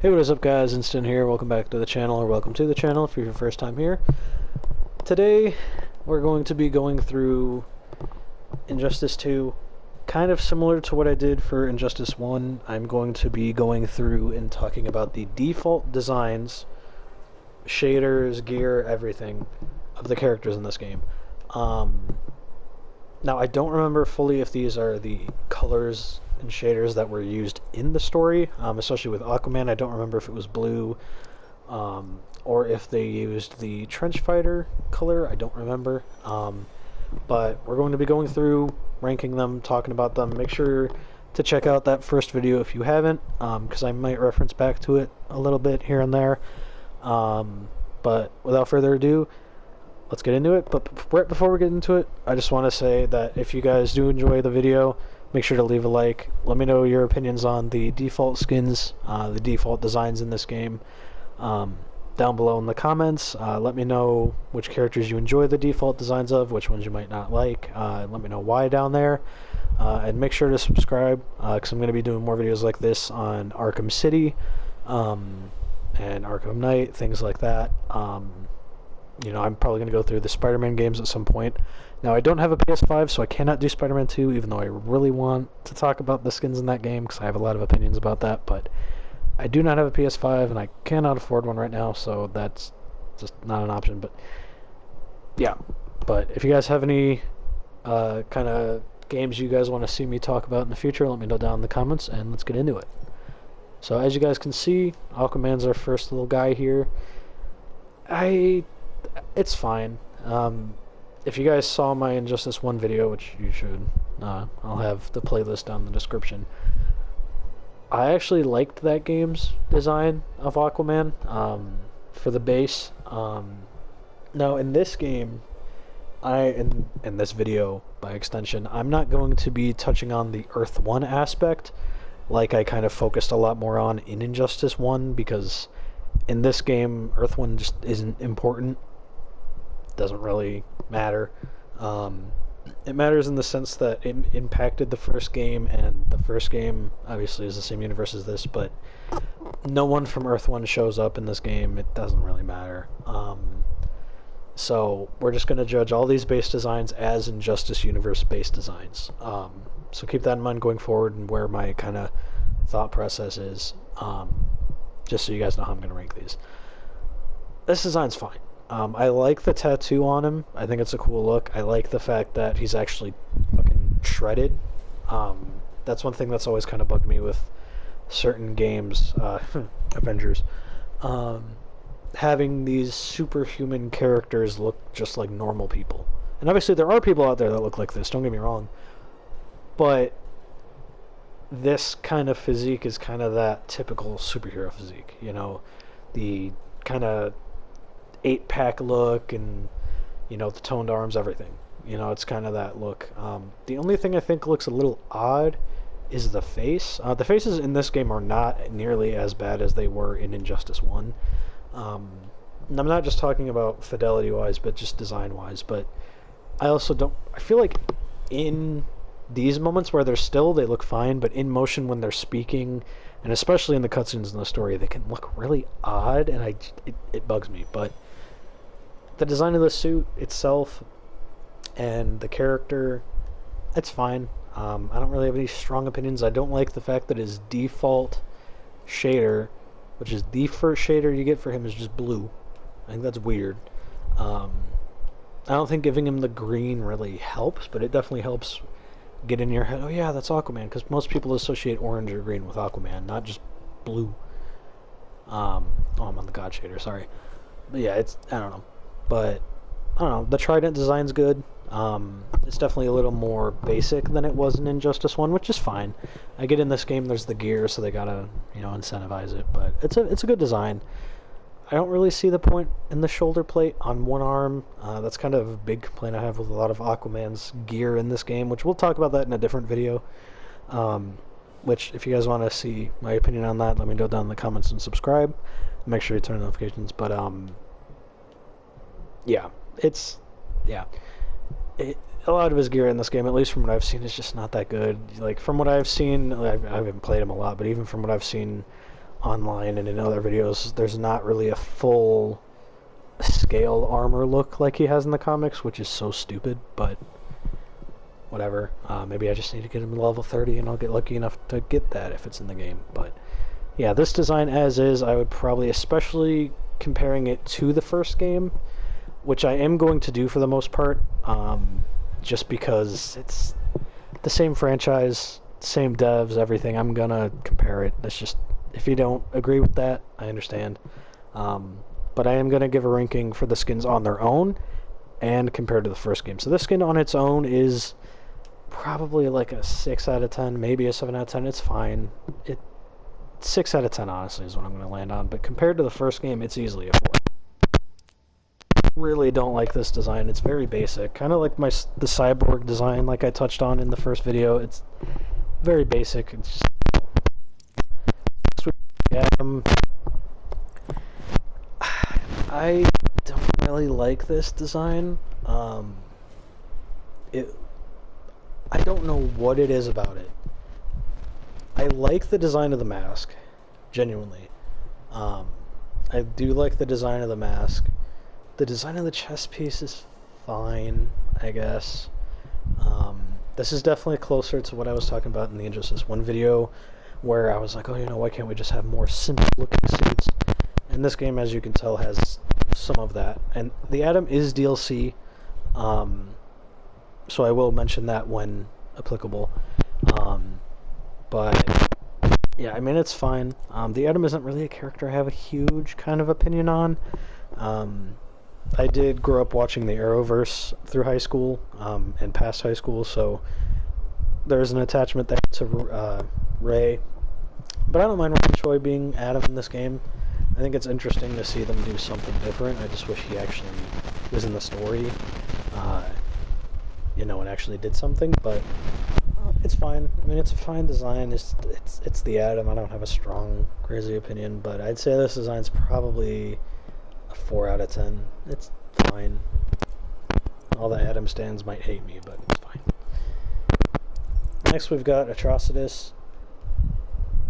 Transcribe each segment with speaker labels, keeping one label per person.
Speaker 1: Hey, what is up guys, Instant here, welcome back to the channel, or welcome to the channel if you're your first time here. Today, we're going to be going through Injustice 2, kind of similar to what I did for Injustice 1. I'm going to be going through and talking about the default designs, shaders, gear, everything of the characters in this game. Now, I don't remember fully if these are the colors and shaders that were used in the story, especially with Aquaman. I don't remember if it was blue or if they used the trench fighter color. I don't remember. But we're going to be going through, ranking them, talking about them. Make sure to check out that first video if you haven't, because I might reference back to it a little bit here and there. But without further ado, let's get into it. But right before we get into it, I just want to say that if you guys do enjoy the video, make sure to leave a like. Let me know your opinions on the default skins, the default designs in this game, down below in the comments. Let me know which characters you enjoy the default designs of, which ones you might not like. Let me know why down there. And make sure to subscribe, because I'm going to be doing more videos like this on Arkham City and Arkham Knight, things like that. You know, I'm probably going to go through the Spider-Man games at some point. Now, I don't have a PS5, so I cannot do Spider-Man 2, even though I really want to talk about the skins in that game, because I have a lot of opinions about that, but I do not have a PS5, and I cannot afford one right now, so that's just not an option. But yeah, but if you guys have any kind of games you guys want to see me talk about in the future, let me know down in the comments, and let's get into it. So, as you guys can see, Aquaman's our first little guy here. It's fine. If you guys saw my Injustice 1 video, which you should, I'll have the playlist down in the description. I actually liked that game's design of Aquaman for the base. Now, in this game, in this video, by extension, I'm not going to be touching on the Earth 1 aspect, like I kind of focused a lot more on in Injustice 1, because in this game, Earth 1 just isn't important. Doesn't really matter. It matters in the sense that it impacted the first game, and the first game obviously is the same universe as this, but no one from Earth 1 shows up in this game. It doesn't really matter. So we're just going to judge all these base designs as Injustice Universe base designs. So keep that in mind going forward, and where my kind of thought process is, just so you guys know how I'm going to rank these. This design's fine. I like the tattoo on him. I think it's a cool look. I like the fact that he's actually fucking shredded. That's one thing that's always kind of bugged me with certain games, Avengers. Having these superhuman characters look just like normal people. And obviously there are people out there that look like this, don't get me wrong. But this kind of physique is kind of that typical superhero physique, you know, the kind of 8-pack look, and you know, the toned arms, everything. You know, it's kind of that look. The only thing I think looks a little odd is the face. The faces in this game are not nearly as bad as they were in Injustice 1. And I'm not just talking about fidelity wise, but just design wise. But I also don't, I feel like in these moments where they're still, they look fine, but in motion when they're speaking, and especially in the cutscenes in the story, they can look really odd, and it bugs me. But the design of the suit itself and the character, it's fine. I don't really have any strong opinions. I don't like the fact that his default shader, which is the first shader you get for him, is just blue. I think that's weird. I don't think giving him the green really helps, but it definitely helps get in your head, oh yeah, that's Aquaman, because most people associate orange or green with Aquaman, not just blue. Oh, I'm on the God shader, sorry. But yeah, I don't know. But, I don't know, the Trident design's good. It's definitely a little more basic than it was in Injustice 1, which is fine. I get in this game, there's the gear, so they gotta, you know, incentivize it, but it's a good design. I don't really see the point in the shoulder plate on one arm. That's kind of a big complaint I have with a lot of Aquaman's gear in this game, which we'll talk about that in a different video. Which, if you guys want to see my opinion on that, let me know down in the comments and subscribe. Make sure you turn on notifications, but, yeah, a lot of his gear in this game, at least from what I've seen, is just not that good. Like, from what I've seen, I haven't played him a lot, but even from what I've seen online and in other videos, there's not really a full scale armor look like he has in the comics, which is so stupid, but whatever. Maybe I just need to get him to level 30 and I'll get lucky enough to get that if it's in the game. But yeah, this design as is, I would probably, especially comparing it to the first game, which I am going to do for the most part, just because it's the same franchise, same devs, everything. I'm gonna compare it. It's just, if you don't agree with that, I understand. But I am gonna give a ranking for the skins on their own and compared to the first game. So this skin on its own is probably like a 6 out of 10, maybe a 7 out of 10. It's fine. 6 out of 10, honestly, is what I'm going to land on. But compared to the first game, it's easily a 4. Really don't like this design. It's very basic. Kind of like the cyborg design like I touched on in the first video. It's very basic. It's just... I don't really like this design. I don't know what it is about it. I like the design of the mask, genuinely. I do like the design of the mask. The design of the chest piece is fine, I guess. This is definitely closer to what I was talking about in the Injustice 1 video, where I was like, oh, why can't we just have more simple looking suits? And this game, as you can tell, has some of that. And the Atom is DLC, so I will mention that when applicable. But yeah, I mean, it's fine. The Atom isn't really a character I have a huge kind of opinion on. I did grow up watching the Arrowverse through high school and past high school, so there's an attachment there to Ray. But I don't mind Ryan Choi being Atom in this game. I think it's interesting to see them do something different. I just wish he actually was in the story, and actually did something, but it's fine. I mean, it's a fine design. It's the Atom. I don't have a strong, crazy opinion, but I'd say this design's probably a 4 out of 10. It's fine. All the Atom stands might hate me, but it's fine. Next, we've got Atrocitus.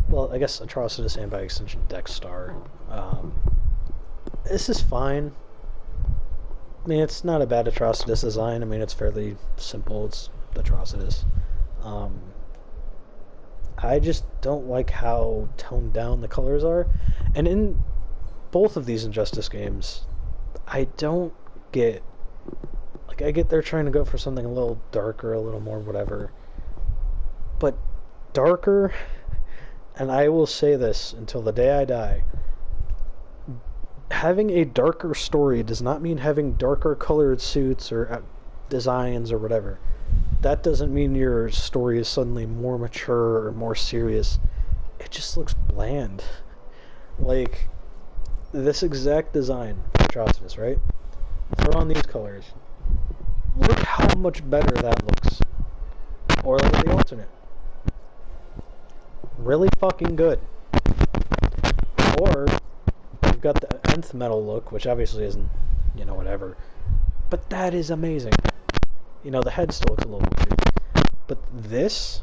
Speaker 1: Well, I guess Atrocitus and by extension Dexstar. This is fine. I mean, it's not a bad Atrocitus design. I mean, it's fairly simple. It's Atrocitus. I just don't like how toned down the colors are. And in both of these Injustice games, I don't get... I get they're trying to go for something a little darker, a little more whatever. But darker... And I will say this until the day I die. Having a darker story does not mean having darker colored suits or designs or whatever. That doesn't mean your story is suddenly more mature or more serious. It just looks bland. Like, this exact design, Atrocitus, right? Throw on these colors. Look how much better that looks. Or look at the alternate. Really fucking good. Or you've got the nth metal look, which obviously isn't, whatever. But that is amazing. The head still looks a little weird. But this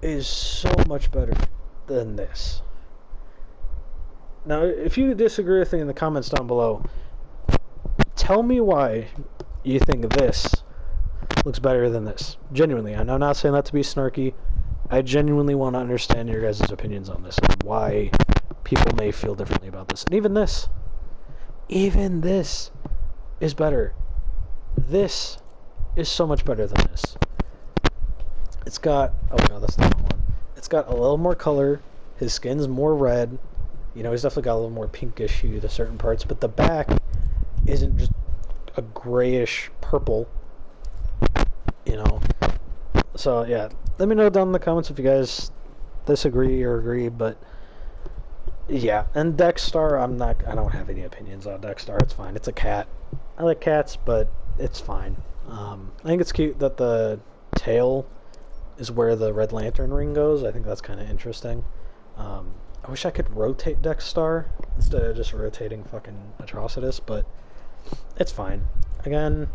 Speaker 1: is so much better than this. Now, if you disagree with me in the comments down below, tell me why you think this looks better than this. Genuinely. I'm not saying that to be snarky. I genuinely want to understand your guys' opinions on this and why people may feel differently about this. And even this is better. This is so much better than this. It's got, oh no, that's the wrong one. It's got a little more color. His skin's more red. He's definitely got a little more pinkish hue to certain parts, but the back isn't just a grayish purple. So yeah, let me know down in the comments if you guys disagree or agree, but yeah. And Dexstar, I don't have any opinions on Dexstar. It's fine. It's a cat. I like cats, but it's fine. I think it's cute that the tail is where the Red Lantern ring goes. I think that's kind of interesting. I wish I could rotate Dexstar instead of just rotating fucking Atrocitus, but it's fine. Again,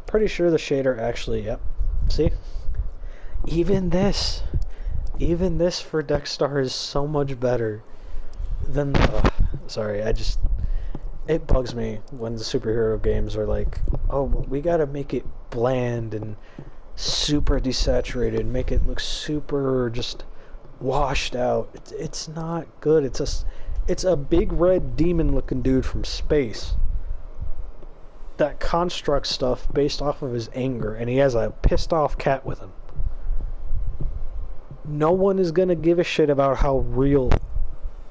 Speaker 1: pretty sure the shader actually, yep. See? Even this even this for Dexstar is so much better than sorry, it bugs me when the superhero games are like, oh, we gotta make it bland and super desaturated, make it look super just washed out. It's not good. It's a big red demon looking dude from space that constructs stuff based off of his anger, and he has a pissed off cat with him. No one is gonna give a shit about how real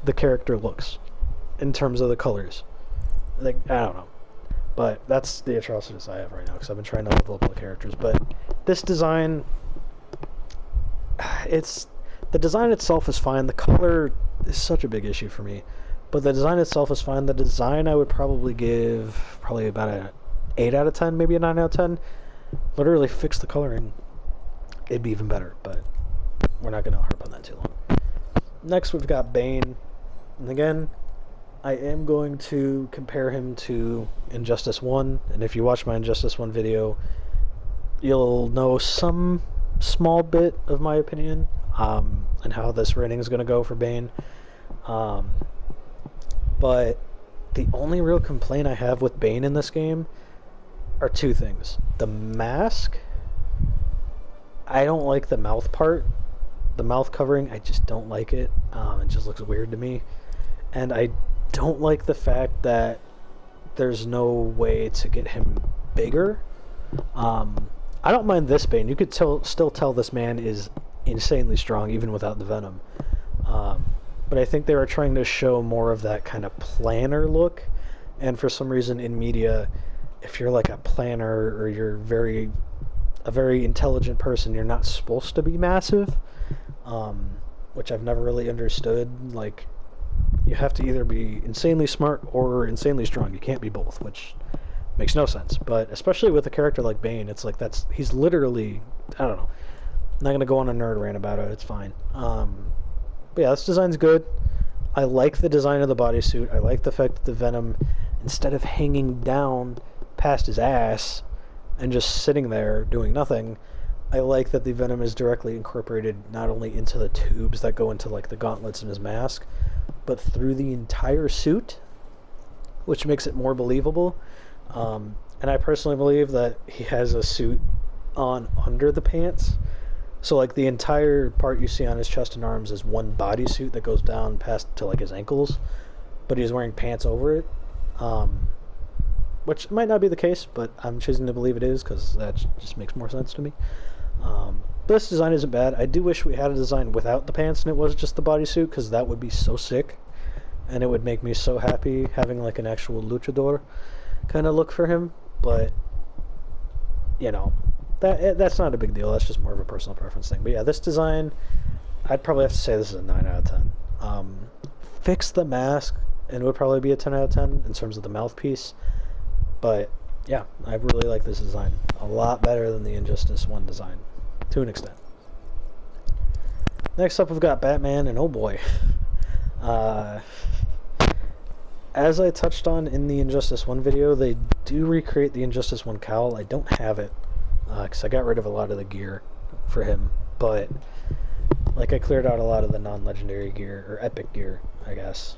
Speaker 1: the character looks in terms of the colors. Like, I don't know. But that's the atrocities I have right now, because I've been trying to level up the characters. But this design, the design itself is fine. The color is such a big issue for me. But the design itself is fine. The design I would probably give about an 8 out of 10, maybe a 9 out of 10. Literally fix the coloring, it'd be even better. But we're not going to harp on that too long. Next, we've got Bane. And again, I am going to compare him to Injustice 1. And if you watch my Injustice 1 video, you'll know some small bit of my opinion and how this rating is going to go for Bane. But the only real complaint I have with Bane in this game are two things. The mask, I don't like the mouth part. The mouth covering, I just don't like it. It just looks weird to me. And I don't like the fact that there's no way to get him bigger. I don't mind this Bane. You could still tell this man is insanely strong even without the venom. But I think they were trying to show more of that kind of planner look. And for some reason in media, if you're like a planner or you're a very intelligent person, you're not supposed to be massive. Which I've never really understood. Like, you have to either be insanely smart or insanely strong. You can't be both, which makes no sense. But especially with a character like Bane, it's like he's literally, I don't know. I'm not gonna go on a nerd rant about it. It's fine. But yeah, this design's good. I like the design of the bodysuit. I like the fact that the Venom, instead of hanging down past his ass and just sitting there doing nothing, I like that the Venom is directly incorporated not only into the tubes that go into like the gauntlets in his mask, but through the entire suit, which makes it more believable. And I personally believe that he has a suit on under the pants. So like the entire part you see on his chest and arms is one bodysuit that goes down past to like his ankles, but he's wearing pants over it. Which might not be the case, but I'm choosing to believe it is because that just makes more sense to me. This design isn't bad. I do wish we had a design without the pants and it was just the bodysuit, because that would be so sick, and it would make me so happy having like an actual luchador kind of look for him. But you know, that's not a big deal. That's just more of a personal preference thing. But yeah, this design, I'd probably have to say this is a 9 out of 10. Fix the mask and it would probably be a 10 out of 10 in terms of the mouthpiece. But yeah, I really like this design. A lot better than the Injustice 1 design, to an extent. Next up, we've got Batman, and oh boy. As I touched on in the Injustice 1 video, they do recreate the Injustice 1 cowl. I don't have it, because I got rid of a lot of the gear for him. But, like, I cleared out a lot of the non-legendary gear, or epic gear, I guess.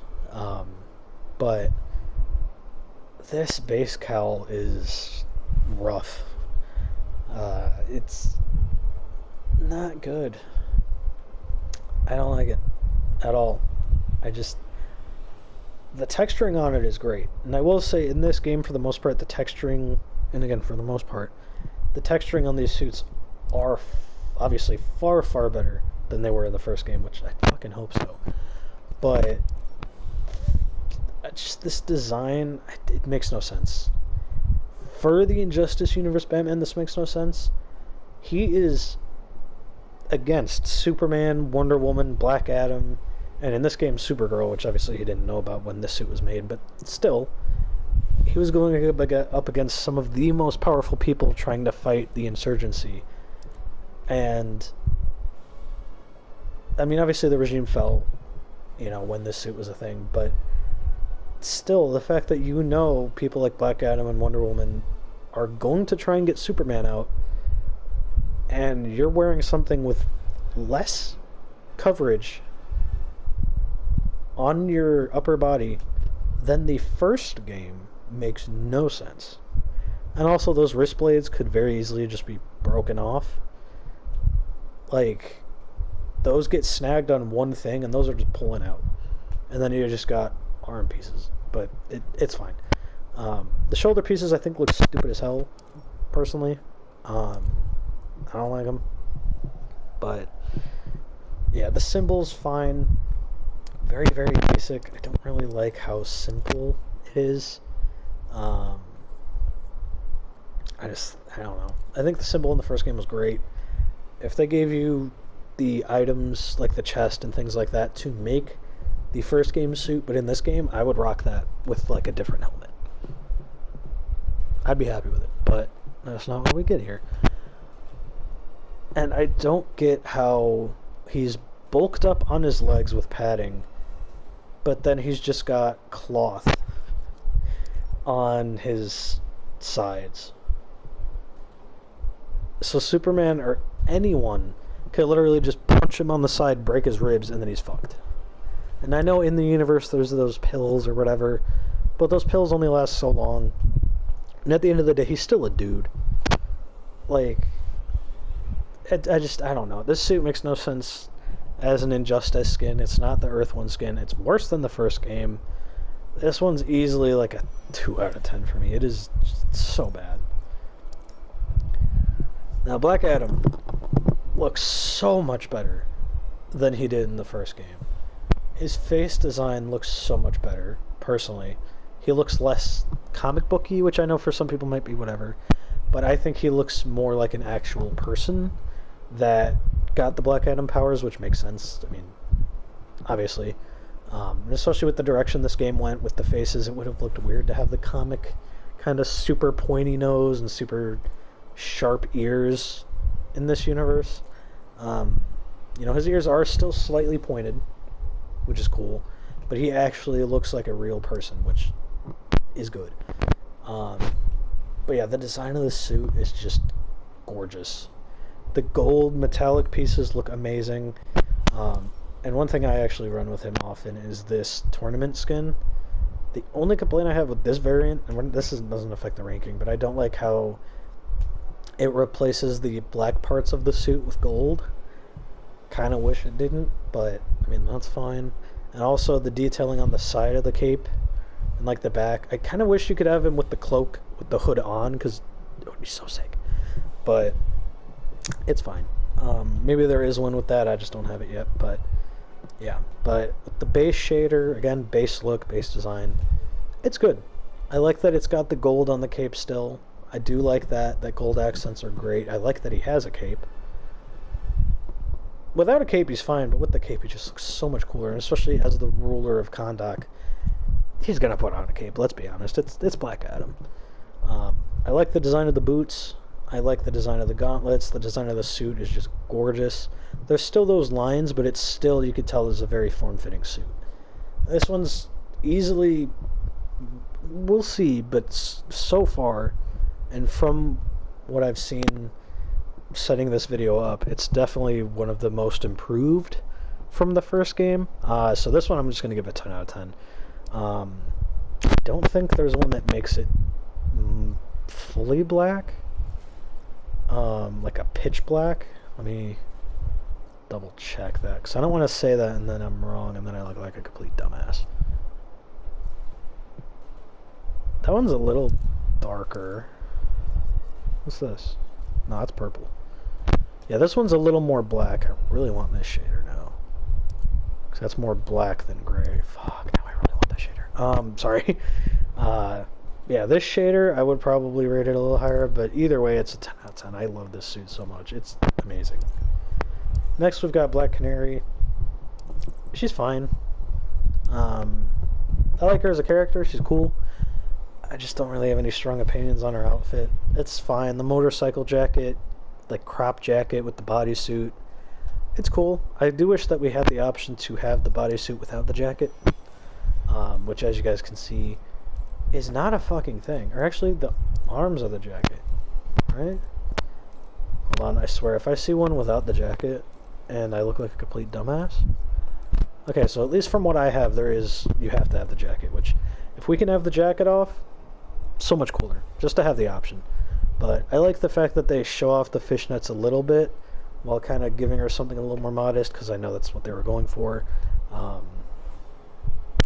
Speaker 1: But this base cowl is rough. It's not good. I don't like it at all. The texturing on it is great. And I will say, in this game, for the most part, the texturing, and again, for the most part, the texturing on these suits are obviously far, far better than they were in the first game, which I fucking hope so. But just this design, it makes no sense. For the Injustice Universe Batman, this makes no sense. He is against Superman, Wonder Woman, Black Adam, and in this game, Supergirl, which obviously he didn't know about when this suit was made, but still, he was going up against some of the most powerful people trying to fight the insurgency. And I mean, obviously the regime fell, when this suit was a thing, but still, the fact that people like Black Adam and Wonder Woman are going to try and get Superman out, and you're wearing something with less coverage on your upper body than the first game makes no sense. And also, those wrist blades could very easily just be broken off. Like, those get snagged on one thing, and those are just pulling out. And then you just got arm pieces. But it's fine. The shoulder pieces, I think, look stupid as hell, personally. I don't like them. But, yeah, the symbol's fine. Very, very basic. I don't really like how simple it is. I don't know. I think the symbol in the first game was great. If they gave you the items, like the chest and things like that, to make the first game suit, but in this game, I would rock that with, like, a different helmet. I'd be happy with it, but that's not what we get here. And I don't get how he's bulked up on his legs with padding, but then he's just got cloth on his sides. So Superman or anyone could literally just punch him on the side, break his ribs, and then he's fucked. And I know in the universe there's those pills or whatever, but those pills only last so long. And at the end of the day, he's still a dude. Like, I don't know. This suit makes no sense as an Injustice skin. It's not the Earth 1 skin. It's worse than the first game. This one's easily like a 2 out of 10 for me. It is so bad. Now, Black Adam looks so much better than he did in the first game. His face design looks so much better, personally. He looks less comic booky, which I know for some people might be whatever, but I think he looks more like an actual person that got the Black Adam powers, which makes sense. I mean, obviously. And especially with the direction this game went with the faces, it would have looked weird to have the comic kind of super pointy nose and super sharp ears in this universe. His ears are still slightly pointed, which is cool, but he actually looks like a real person, which is good. But yeah, the design of the suit is just gorgeous. The gold metallic pieces look amazing. And one thing I actually run with him often is this tournament skin. The only complaint I have with this variant, and doesn't affect the ranking, but I don't like how it replaces the black parts of the suit with gold. Kind of wish it didn't, but I mean, that's fine. And also the detailing on the side of the cape and like the back. I kind of wish you could have him with the cloak with the hood on, because it would be so sick. But it's fine. Maybe there is one with that, I just don't have it yet. But yeah, but with the base shader, again, base look, base design, it's good. I like that it's got the gold on the cape still. I do like that gold accents are great. I like that he has a cape. Without a cape, he's fine, but with the cape, he just looks so much cooler, and especially as the ruler of Kahndaq, he's gonna put on a cape, let's be honest. It's Black Adam. I like the design of the boots. I like the design of the gauntlets. The design of the suit is just gorgeous. There's still those lines, but it's still, you could tell, is a very form-fitting suit. This one's easily, we'll see, but so far, and from what I've seen setting this video up, it's definitely one of the most improved from the first game. So this one I'm just going to give a 10 out of 10. I don't think there's one that makes it fully black. Like a pitch black. Let me double check that, because I don't want to say that and then I'm wrong and then I look like a complete dumbass. That one's a little darker. What's this? No, it's purple. Yeah, this one's a little more black. I really want this shader now, because that's more black than gray. Fuck, now I really want that shader. Sorry. Yeah, this shader, I would probably rate it a little higher, but either way, it's a 10 out of 10. I love this suit so much. It's amazing. Next, we've got Black Canary. She's fine. I like her as a character. She's cool. I just don't really have any strong opinions on her outfit. It's fine. The motorcycle jacket, like crop jacket with the bodysuit, it's cool. I do wish that we had the option to have the bodysuit without the jacket, which, as you guys can see, is not a fucking thing. Or actually, the arms of the jacket, right? Hold on, I swear, if I see one without the jacket, and I look like a complete dumbass. Okay, so at least from what I have, you have to have the jacket, which, if we can have the jacket off, so much cooler, just to have the option. But I like the fact that they show off the fishnets a little bit, while kind of giving her something a little more modest, because I know that's what they were going for.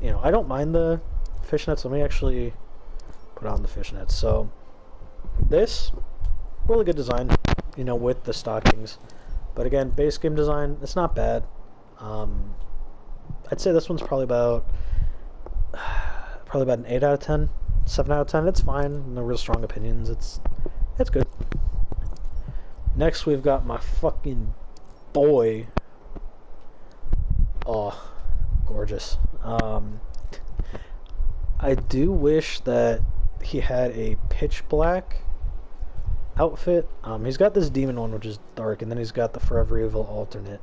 Speaker 1: You know, I don't mind the fishnets. Let me actually put on the fishnets. So, this, really good design, you know, with the stockings. But again, base game design, it's not bad. I'd say this one's probably about an 8 out of 10, 7 out of 10. It's fine. No real strong opinions. It's good. Next, we've got my fucking boy. Oh, gorgeous. I do wish that he had a pitch black outfit. He's got this demon one, which is dark, and then he's got the Forever Evil alternate.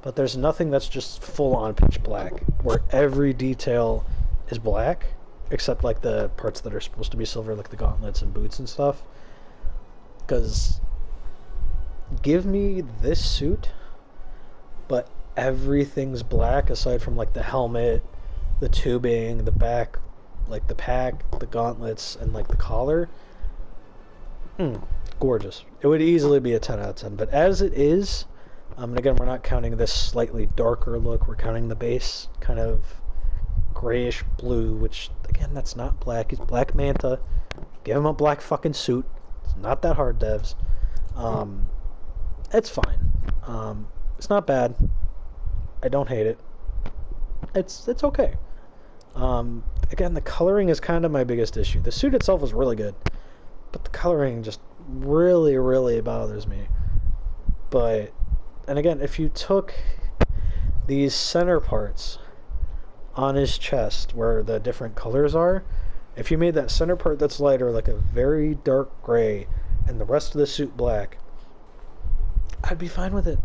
Speaker 1: But there's nothing that's just full-on pitch black, where every detail is black, except like the parts that are supposed to be silver, like the gauntlets and boots and stuff. Because give me this suit, but everything's black aside from like the helmet, the tubing, the back, like the pack, the gauntlets, and like the collar. Gorgeous. It would easily be a 10 out of 10, but as it is, and again, we're not counting this slightly darker look, we're counting the base kind of grayish blue, which again, that's not black. He's Black Manta. Give him a black fucking suit. It's not that hard, devs. It's fine. It's not bad. I don't hate it. It's okay. Again, the coloring is kind of my biggest issue. The suit itself is really good, but the coloring just really bothers me. But, and again, if you took these center parts on his chest where the different colors are, if you made that center part that's lighter like a very dark gray and the rest of the suit black, I'd be fine with it,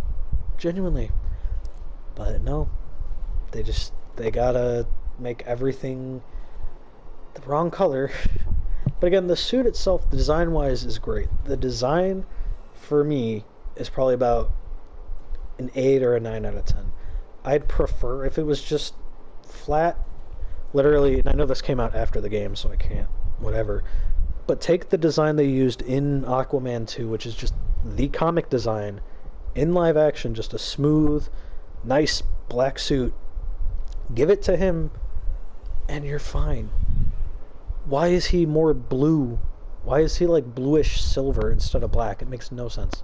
Speaker 1: genuinely. But no, they gotta make everything the wrong color. But again, the suit itself, design wise, is great. The design for me is probably about an 8 or a 9 out of 10. I'd prefer if it was just flat, literally, and I know this came out after the game, so I can't, whatever, but take the design they used in Aquaman 2, which is just the comic design, in live action, just a smooth, nice black suit, give it to him, and you're fine. Why is he more blue? Why is he like bluish silver instead of black? It makes no sense.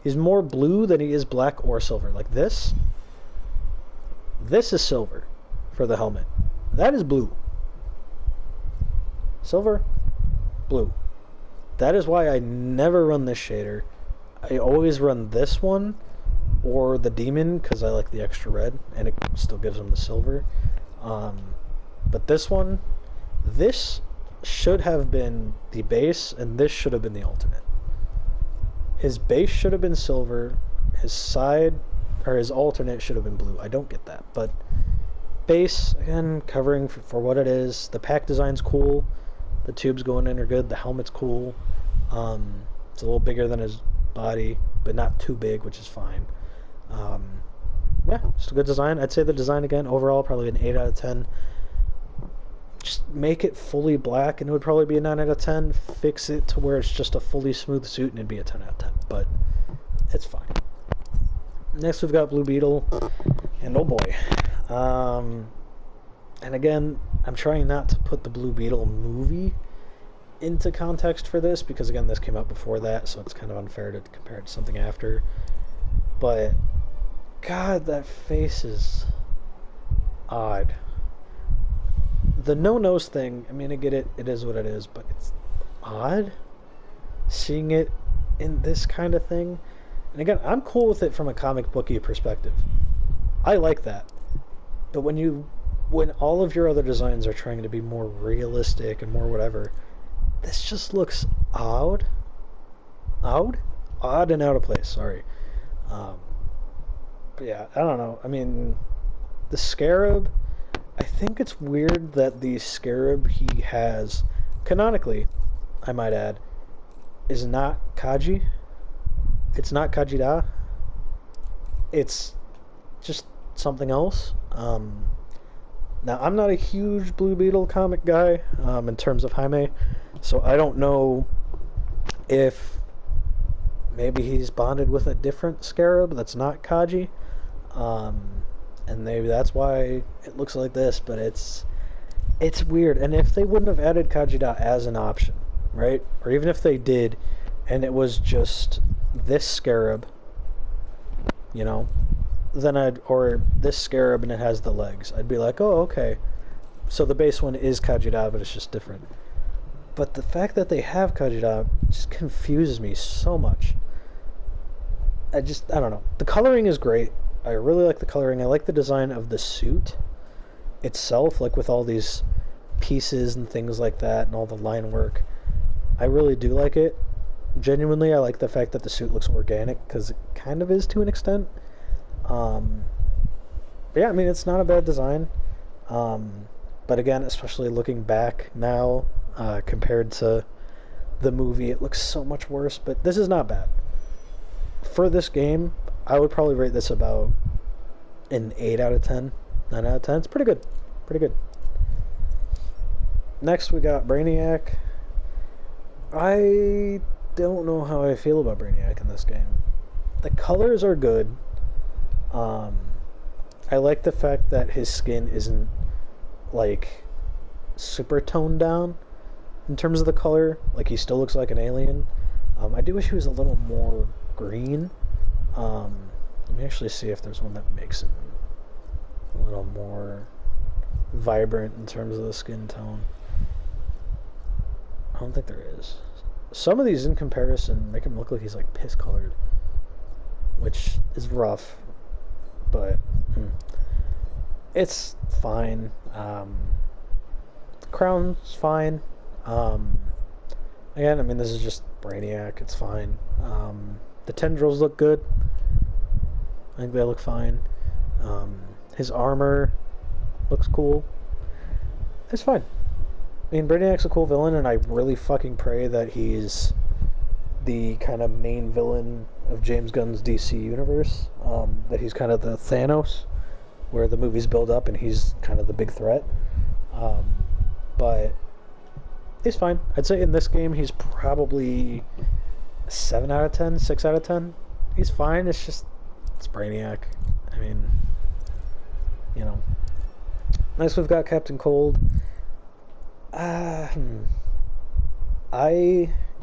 Speaker 1: He's more blue than he is black or silver. Like this is silver for the helmet. That is blue. Silver, blue. That is why I never run this shader. I always run this one or the demon because I like the extra red and it still gives him the silver. But this one, this should have been the base and this should have been the ultimate. His base should have been silver, his side, or his alternate should have been blue. I don't get that, but base, again, covering for what it is. The pack design's cool, the tubes going in are good, the helmet's cool. It's a little bigger than his body, but not too big, which is fine. Yeah, just a good design. I'd say the design, again, overall, probably an 8 out of 10. Just make it fully black and it would probably be a 9 out of 10. Fix it to where it's just a fully smooth suit and it'd be a 10 out of 10, but it's fine. Next we've got Blue Beetle, and oh boy. And again, I'm trying not to put the Blue Beetle movie into context for this because again, this came out before that, so it's kind of unfair to compare it to something after. But God, that face is odd. The no-nose thing, I mean, I get it, it is what it is, but it's odd seeing it in this kind of thing. And again, I'm cool with it from a comic booky perspective. I like that. But when all of your other designs are trying to be more realistic and more whatever, this just looks odd. Odd and out of place, sorry. But yeah, I don't know. I mean, the Scarab, I think it's weird that the Scarab he has, canonically, I might add, is not Kaji. It's not Kajida. it's just something else. Now, I'm not a huge Blue Beetle comic guy in terms of Jaime, so I don't know if maybe he's bonded with a different scarab that's not Kaji, and maybe that's why it looks like this. But it's weird. And if they wouldn't have added Kajida as an option, right, or even if they did, and it was just this scarab, you know, then or this scarab and it has the legs, I'd be like, oh, okay. So the base one is Kajida, but it's just different. But the fact that they have Kajida just confuses me so much. I don't know. The coloring is great. I really like the coloring. I like the design of the suit itself, like with all these pieces and things like that and all the line work. I really do like it. Genuinely, I like the fact that the suit looks organic, because it kind of is to an extent. But yeah, I mean, it's not a bad design. But again, especially looking back now, compared to the movie, it looks so much worse. But this is not bad. For this game, I would probably rate this about an 8 out of 10, 9 out of 10. It's pretty good. Pretty good. Next, we got Brainiac. I don't know how I feel about Brainiac in this game. The colors are good. I like the fact that his skin isn't like super toned down in terms of the color. Like, he still looks like an alien. I do wish he was a little more green. Let me actually see if there's one that makes him a little more vibrant in terms of the skin tone. I don't think there is. Some of these in comparison make him look like he's like piss colored, which is rough, but it's fine. The crown's fine. Again, I mean, this is just Brainiac. It's fine. The tendrils look good. I think they look fine. His armor looks cool. It's fine. I mean, Brainiac's a cool villain, and I really fucking pray that he's the kind of main villain of James Gunn's DC universe. That he's kind of the Thanos, where the movies build up and he's kind of the big threat. But he's fine. I'd say in this game he's probably 7 out of 10, 6 out of 10. He's fine. It's Brainiac. I mean, you know. Next we've got Captain Cold. And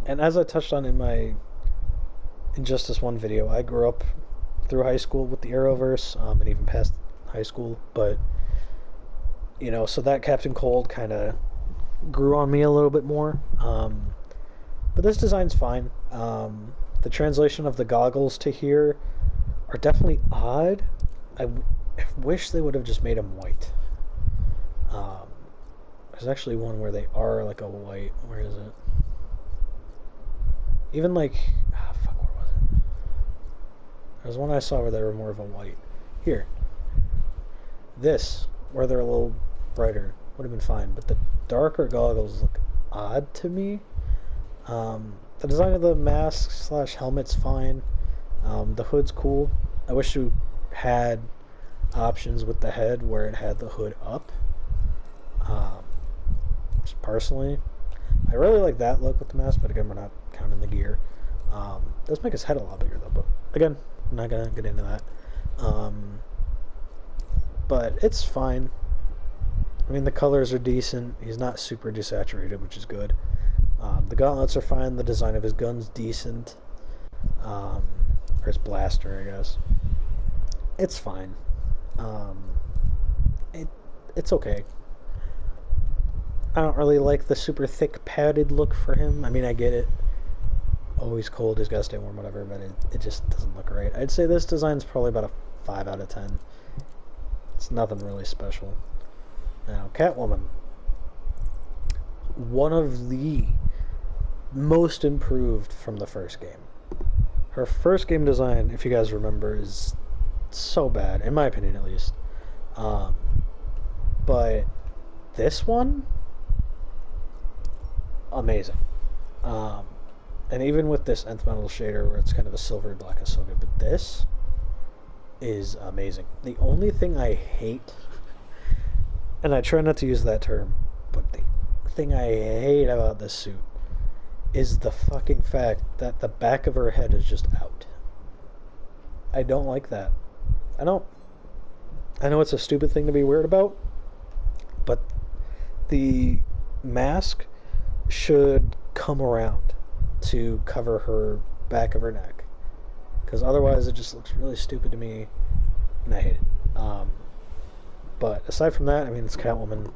Speaker 1: as I touched on in my Injustice 1 video, I grew up through high school with the Arrowverse, and even past high school, but, you know, so that Captain Cold kind of grew on me a little bit more. But this design's fine. The translation of the goggles to here are definitely odd. I wish they would have just made them white. There's actually one where they are like a white. Where is it? Even like, fuck, where was it? There's one I saw where they were more of a white. Here. This, where they're a little brighter, would have been fine. But the darker goggles look odd to me. The design of the mask / helmet's fine. The hood's cool. I wish you had options with the head where it had the hood up. Just personally, I really like that look with the mask, but again, we're not counting the gear. Does make his head a lot bigger though, but again, I'm not gonna get into that. But it's fine. I mean, the colors are decent. He's not super desaturated, which is good. The gauntlets are fine. The design of his gun's decent. Or his blaster, I guess. It's fine. It's okay. I don't really like the super thick padded look for him. I mean, I get it. Oh, he's cold, he's got to stay warm, whatever, but it just doesn't look right. I'd say this design's probably about a 5 out of 10. It's nothing really special. Now, Catwoman. One of the most improved from the first game. Her first game design, if you guys remember, is so bad, in my opinion at least. But this one, amazing. And even with this nth metal shader where it's kind of a silvery black is so good, but this, is amazing. The only thing I hate, and I try not to use that term, but the thing I hate about this suit is the fucking fact that the back of her head is just out. I don't like that. I don't. I know it's a stupid thing to be weird about, but the mask should come around to cover her back of her neck, because otherwise it just looks really stupid to me, and I hate it. But aside from that, I mean, it's Catwoman.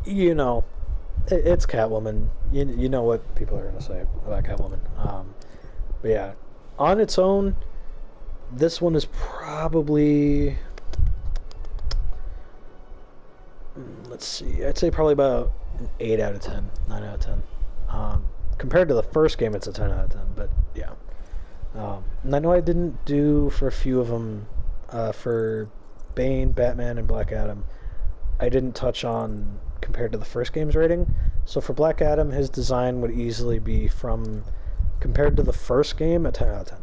Speaker 1: You know, it's Catwoman. You know what people are gonna say about Catwoman. But yeah, on its own, this one is probably, let's see, I'd say probably about an 8 out of 10, 9 out of 10. Compared to the first game, it's a 10 out of 10, but yeah. And I know I didn't do for a few of them, for Bane, Batman, and Black Adam, I didn't touch on compared to the first game's rating. So for Black Adam, his design would easily be from, compared to the first game, a 10 out of 10.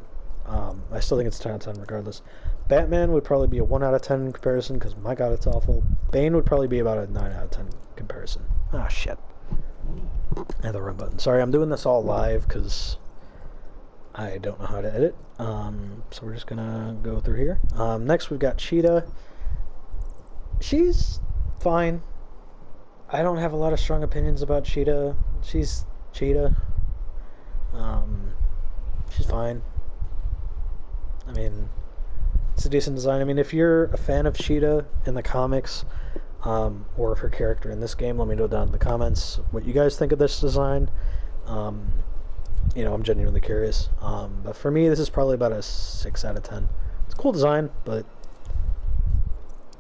Speaker 1: I still think it's 10 out of 10 regardless. Batman would probably be a 1 out of 10 comparison, because my god, it's awful. Bane would probably be about a 9 out of 10 comparison. Ah, shit. I had the wrong button. Sorry, I'm doing this all live, because I don't know how to edit. So we're just gonna go through here. Next, we've got Cheetah. She's fine. I don't have a lot of strong opinions about Cheetah. She's Cheetah. She's fine. I mean, it's a decent design. I mean, if you're a fan of Cheetah in the comics, or of her character in this game, let me know down in the comments what you guys think of this design. You know, I'm genuinely curious. But for me, this is probably about a 6 out of 10. It's a cool design, but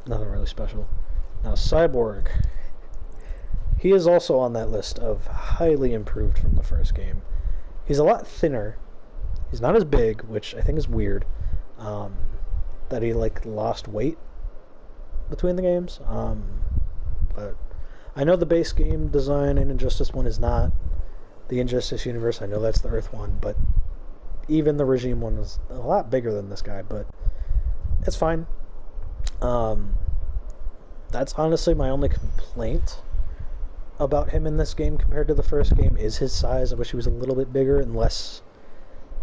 Speaker 1: nothing really special. Now, Cyborg. He is also on that list of highly improved from the first game. He's a lot thinner. He's not as big, which I think is weird. That he, like, lost weight between the games. But I know the base game design in Injustice 1 is not the Injustice universe. I know that's the Earth one, but even the Regime one was a lot bigger than this guy, but it's fine. That's honestly my only complaint about him in this game compared to the first game, is his size. I wish he was a little bit bigger and less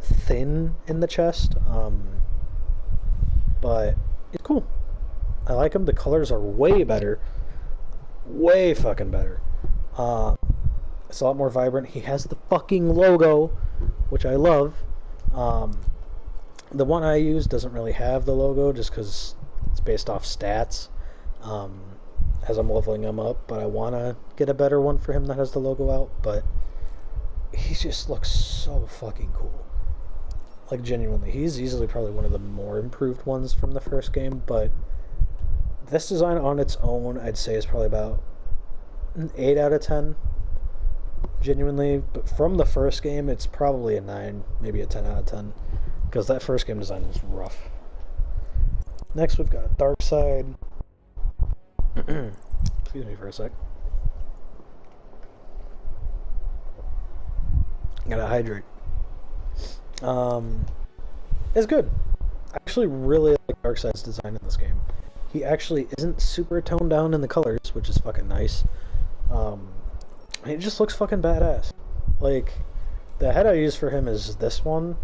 Speaker 1: thin in the chest. But it's cool. I like him. The colors are way better. Way fucking better. It's a lot more vibrant. He has the fucking logo, which I love. The one I use doesn't really have the logo, just because it's based off stats. As I'm leveling him up, but I want to get a better one for him that has the logo out. But he just looks so fucking cool. Like, genuinely, he's easily probably one of the more improved ones from the first game, but this design on its own, I'd say, is probably about an 8 out of 10. Genuinely, but from the first game, it's probably a 9, maybe a 10 out of 10, because that first game design was rough. Next, we've got Darkseid. Excuse me for a sec. Gotta hydrate. It's good. I actually really like Darkseid's design in this game. He actually isn't super toned down in the colors, which is fucking nice. It just looks fucking badass. Like, the head I use for him is this one,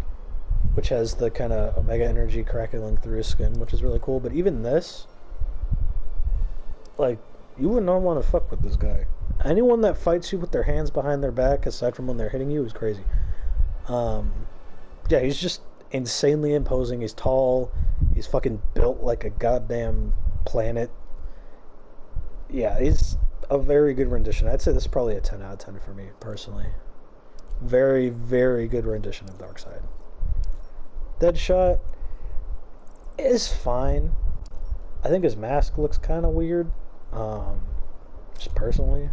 Speaker 1: which has the kind of Omega energy crackling through his skin, which is really cool. But even this, like, you would not want to fuck with this guy. Anyone that fights you with their hands behind their back, aside from when they're hitting you, is crazy. Yeah, he's just insanely imposing. He's tall. He's fucking built like a goddamn planet. Yeah, he's a very good rendition. I'd say this is probably a 10 out of 10 for me, personally. Very, very good rendition of Darkseid. Deadshot is fine. I think his mask looks kind of weird. Just personally.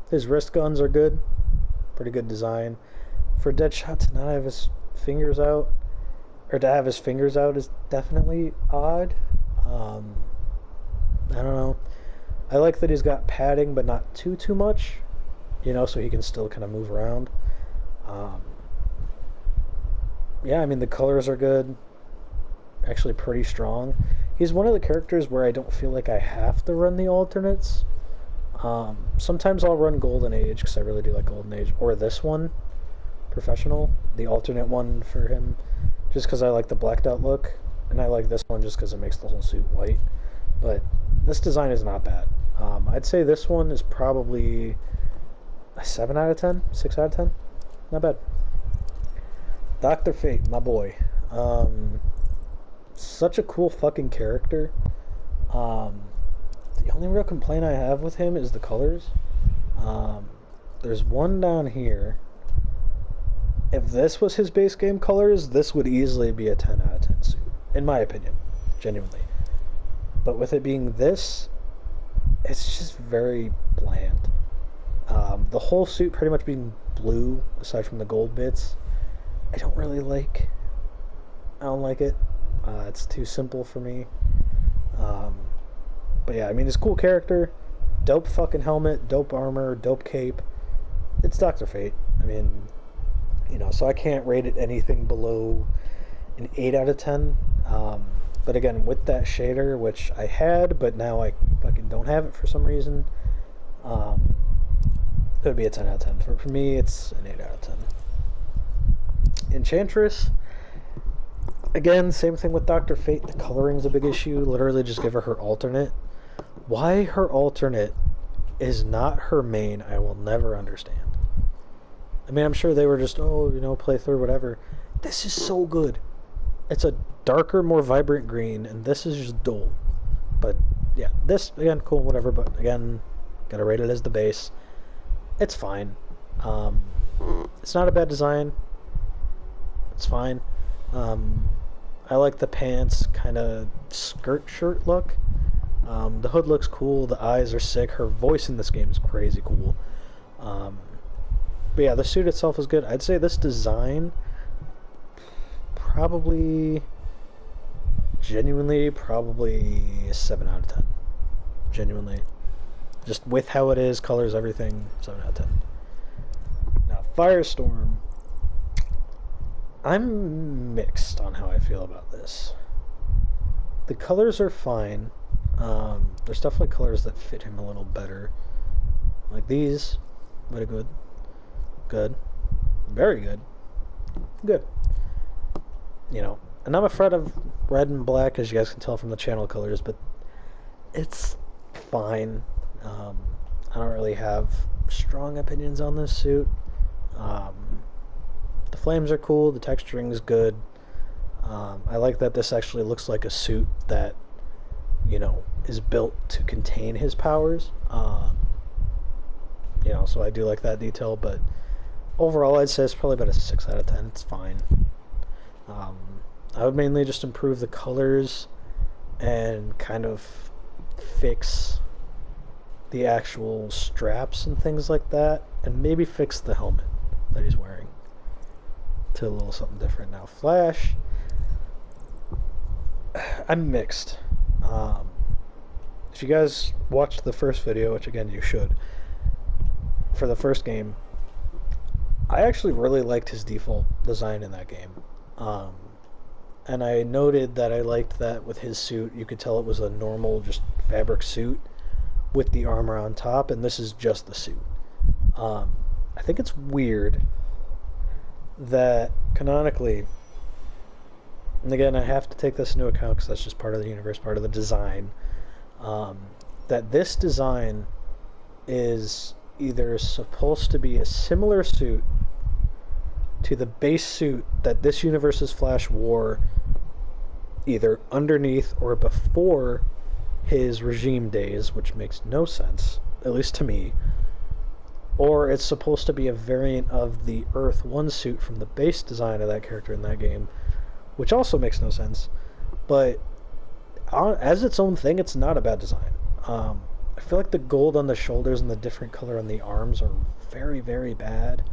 Speaker 1: His wrist guns are good. Pretty good design. For Deadshot to not have his fingers out, or to have his fingers out, is definitely odd. I don't know. I like that he's got padding, but not too much, you know, so he can still kind of move around. yeah, I mean, the colors are good. Actually, pretty strong. He's one of the characters where I don't feel like I have to run the alternates. Sometimes I'll run Golden Age because I really do like Golden Age, or this one, Professional, the alternate one for him, just because I like the blacked out look, and I like this one just because it makes the whole suit white. But this design is not bad. I'd say this one is probably a 7 out of 10, 6 out of 10. Not bad. Dr. Fate, my boy. Such a cool fucking character. The only real complaint I have with him is the colors. There's one down here. If this was his base game colors, this would easily be a 10 out of 10 suit, in my opinion, genuinely. But with it being this, it's just very bland. The whole suit pretty much being blue, aside from the gold bits, I don't really like. I don't like it. It's too simple for me. But yeah, I mean, it's a cool character. Dope fucking helmet, dope armor, dope cape. It's Dr. Fate. I mean, you know, so I can't rate it anything below an 8 out of 10. But again, with that shader, which I had, but now I fucking don't have it for some reason, it would be a 10 out of 10. For me, it's an 8 out of 10. Enchantress, again, same thing with Dr. Fate. The coloring's a big issue. Literally just give her her alternate. Why her alternate is not her main, I will never understand. I mean, I'm sure they were just, oh, you know, play through, whatever. This is so good. It's a darker, more vibrant green, and this is just dull. But, yeah, this, again, cool, whatever, but again, gotta rate it as the base. It's fine. It's not a bad design. It's fine. I like the pants, kind of skirt shirt look. The hood looks cool. The eyes are sick. Her voice in this game is crazy cool. But yeah, the suit itself is good. I'd say this design genuinely, probably a 7 out of 10. Genuinely. Just with how it is, colors, everything, 7 out of 10. Now, Firestorm. I'm mixed on how I feel about this. The colors are fine. There's definitely colors that fit him a little better. Like these. Very good. Good. Very good. Good. You know, and I'm afraid of red and black, as you guys can tell from the channel colors, but it's fine. I don't really have strong opinions on this suit. The flames are cool, the texturing is good. I like that this actually looks like a suit that, you know, is built to contain his powers. You know, so I do like that detail, but overall I'd say it's probably about a 6 out of 10. It's fine. I would mainly just improve the colors and kind of fix the actual straps and things like that, and maybe fix the helmet that he's wearing to a little something different. Now, Flash, I'm mixed. If you guys watched the first video, which again you should, for the first game, I actually really liked his default design in that game. And I noted that I liked that with his suit, you could tell it was a normal, just fabric suit with the armor on top, and this is just the suit. I think it's weird that canonically, and again, I have to take this into account because that's just part of the universe, part of the design, that this design is either supposed to be a similar suit to the base suit that this universe's Flash wore either underneath or before his regime days, which makes no sense, at least to me, or it's supposed to be a variant of the Earth 1 suit from the base design of that character in that game, which also makes no sense. But as its own thing, it's not a bad design. I feel like the gold on the shoulders and the different color on the arms are very, very bad.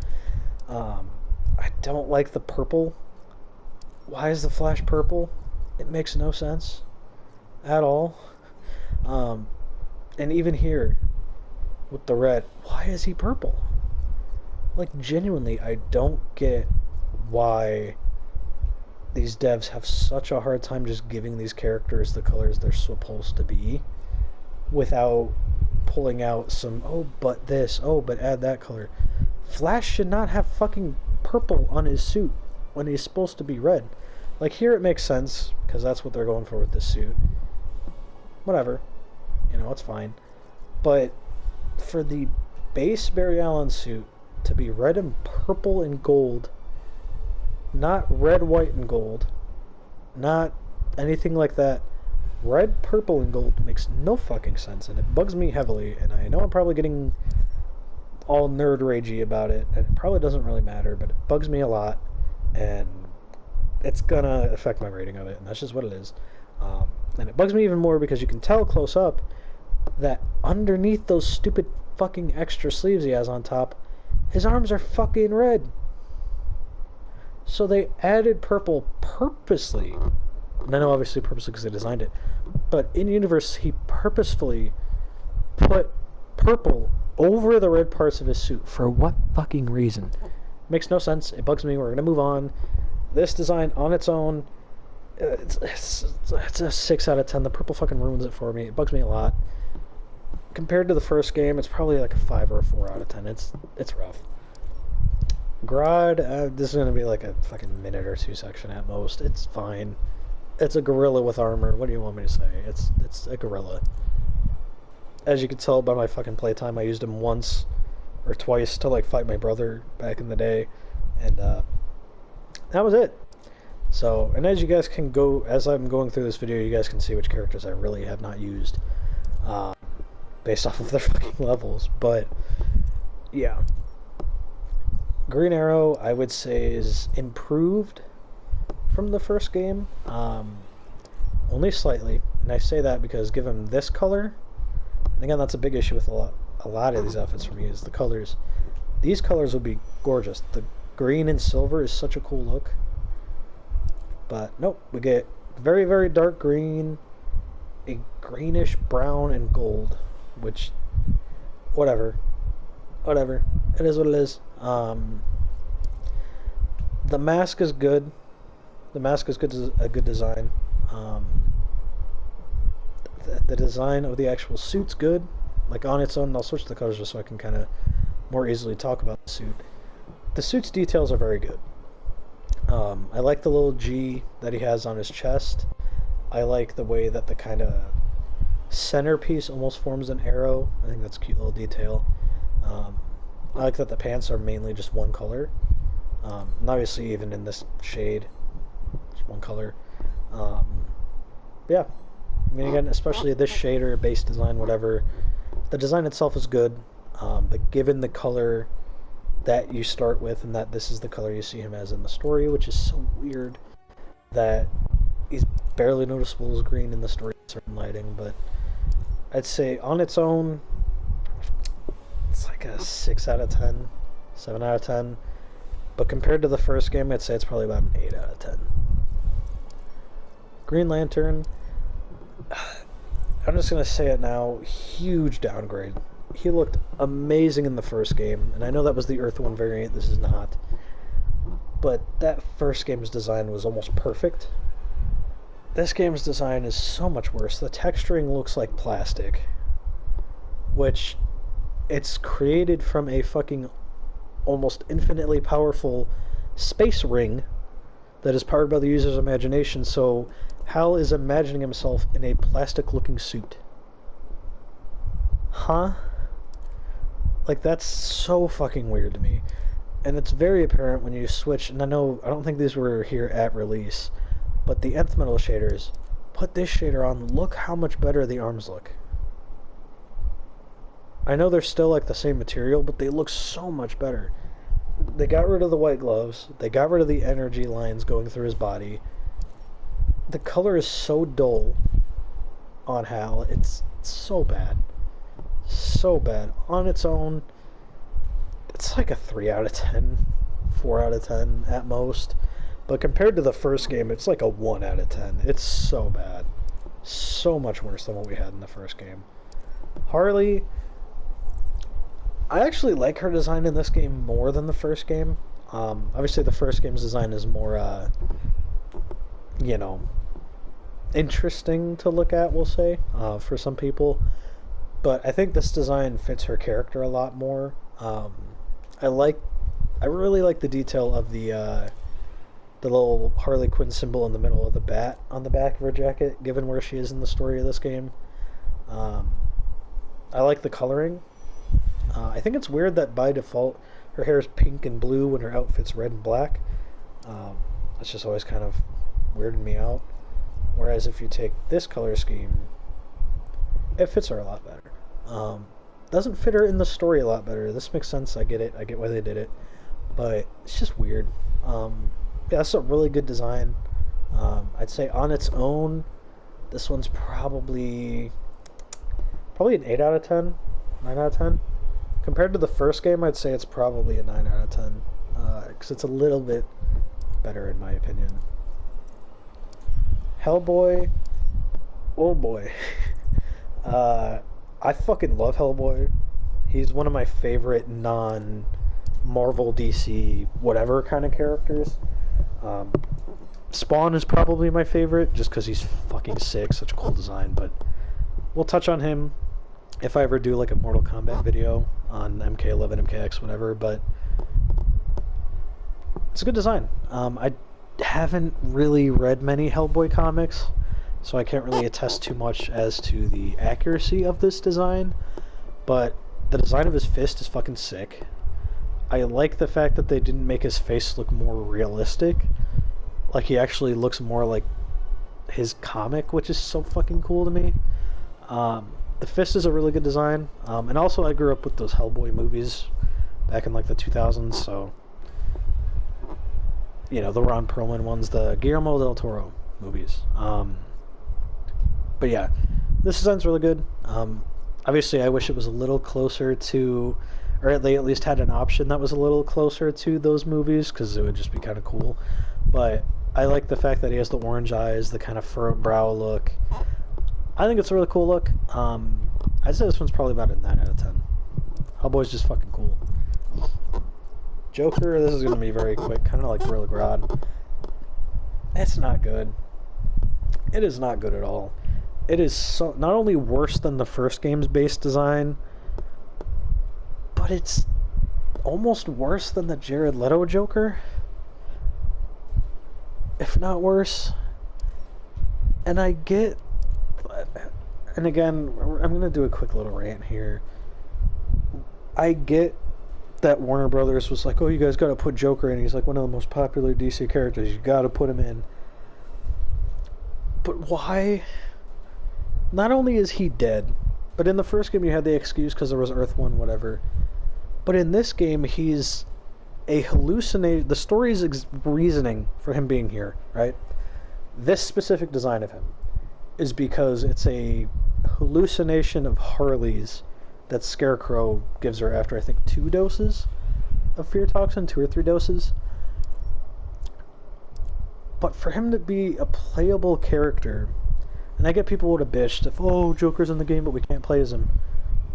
Speaker 1: I don't like the purple. Why is the Flash purple? It makes no sense at all. And even here with the red, why is he purple? Like, genuinely, I don't get why these devs have such a hard time just giving these characters the colors they're supposed to be without pulling out some, oh, but this, oh, but add that color. Flash should not have fucking purple on his suit when he's supposed to be red. Like, here it makes sense, because that's what they're going for with this suit. Whatever. You know, it's fine. But for the base Barry Allen suit to be red and purple and gold, not red, white, and gold, not anything like that, red, purple, and gold makes no fucking sense, and it bugs me heavily, and I know I'm probably getting all nerd ragey about it, and it probably doesn't really matter, but it bugs me a lot, and it's gonna affect my rating of it, and that's just what it is. And it bugs me even more because you can tell close up that underneath those stupid fucking extra sleeves he has on top, his arms are fucking red. So they added purple purposely. And I know obviously purposely because they designed it, but in universe he purposefully put purple over the red parts of his suit. For what fucking reason? Makes no sense. It bugs me. We're gonna move on. This design on its own, it's a 6 out of 10. The purple fucking ruins it for me. It bugs me a lot. Compared to the first game, it's probably like a 5 or a 4 out of 10. It's rough. Grodd, this is gonna be like a fucking minute or two section at most. It's fine. It's a gorilla with armor. What do you want me to say? It's a gorilla. As you can tell by my fucking playtime, I used him once or twice to like fight my brother back in the day, and that was it. So, and as you guys can go, as I'm going through this video, you guys can see which characters I really have not used, based off of their fucking levels. But yeah, Green Arrow, I would say, is improved from the first game, only slightly, and I say that because given this color, and again that's a big issue with a lot of these outfits for me, is the colors. These colors would be gorgeous. The green and silver is such a cool look, but nope, we get very, very dark green, a greenish brown, and gold, which, whatever, it is what it is. The mask is good. The mask is good, a good design. The design of the actual suit's good. Like on its own, I'll switch the colors just so I can kind of more easily talk about the suit. The suit's details are very good. I like the little G that he has on his chest. I like the way that the kind of centerpiece almost forms an arrow. I think that's a cute little detail. I like that the pants are mainly just one color. And obviously even in this shade, just one color. Yeah, I mean, again, especially this shader, base design, whatever, the design itself is good, but given the color that you start with, and that this is the color you see him as in the story, which is so weird that he's barely noticeable as green in the story in certain lighting, but I'd say on its own, it's like a 6 out of 10, 7 out of 10, but compared to the first game, I'd say it's probably about an 8 out of 10. Green Lantern, I'm just going to say it now, huge downgrade. He looked amazing in the first game, and I know that was the Earth 1 variant, this is not, but that first game's design was almost perfect. This game's design is so much worse. The texturing looks like plastic, which it's created from a fucking almost infinitely powerful space ring that is powered by the user's imagination, so Hal is imagining himself in a plastic-looking suit. Huh? Like, that's so fucking weird to me. And it's very apparent when you switch, and I don't think these were here at release, but the nth metal shaders, put this shader on, look how much better the arms look. I know they're still like the same material, but they look so much better. They got rid of the white gloves, they got rid of the energy lines going through his body. The color is so dull on Hal, it's so bad. So bad. On its own, it's like a 3 out of 10, 4 out of 10 at most. But compared to the first game, it's like a 1 out of 10. It's so bad. So much worse than what we had in the first game. Harley, I actually like her design in this game more than the first game. Obviously the first game's design is more you know, interesting to look at, we'll say, for some people. But I think this design fits her character a lot more. I like, I really like the detail of the little Harley Quinn symbol in the middle of the bat on the back of her jacket, given where she is in the story of this game. Um, I like the coloring. I think it's weird that by default her hair is pink and blue and her outfit's red and black. That's just always kind of weirded me out. Whereas if you take this color scheme, it fits her a lot better. Doesn't fit her in the story a lot better. This makes sense. I get it. I get why they did it, but it's just weird. Yeah, that's a really good design. I'd say on its own, this one's probably an 8 out of 10, 9 out of 10. Compared to the first game, I'd say it's probably a 9 out of 10, because it's a little bit better in my opinion. Hellboy, oh boy. I fucking love Hellboy. He's one of my favorite non-Marvel, DC, whatever kind of characters. Spawn is probably my favorite, just because he's fucking sick, such a cool design, but we'll touch on him if I ever do like a Mortal Kombat video on MK11, MKX, whatever, but it's a good design. I haven't really read many Hellboy comics, so I can't really attest too much as to the accuracy of this design, but the design of his fist is fucking sick. I like the fact that they didn't make his face look more realistic. Like, he actually looks more like his comic, which is so fucking cool to me. The fist is a really good design. And also, I grew up with those Hellboy movies back in, like, the 2000s, so... You know, the Ron Perlman ones, the Guillermo del Toro movies. But yeah, this design's really good. Obviously, I wish it was a little closer to... Or they at least had an option that was a little closer to those movies, because it would just be kind of cool. But I like the fact that he has the orange eyes, the kind of furrowed brow look. I think it's a really cool look. I'd say this one's probably about a 9 out of 10. Hellboy's just fucking cool. Joker, this is going to be very quick, kind of like Gorilla Grodd. It's not good. It is not good at all. It is so not only worse than the first game's base design, but it's almost worse than the Jared Leto Joker, if not worse. And I get, and again, I'm going to do a quick little rant here. I get that Warner Brothers was like, oh, you guys gotta put Joker in. He's like one of the most popular DC characters. You gotta put him in. But why? Not only is he dead, but in the first game you had the excuse because there was Earth 1, whatever. But in this game, he's a hallucination. The story's reasoning for him being here, right? This specific design of him is because it's a hallucination of Harley's that Scarecrow gives her after, I think, 2 doses of fear toxin, 2 or 3 doses. But for him to be a playable character, and I get people would have bitched if, oh, Joker's in the game, but we can't play as him.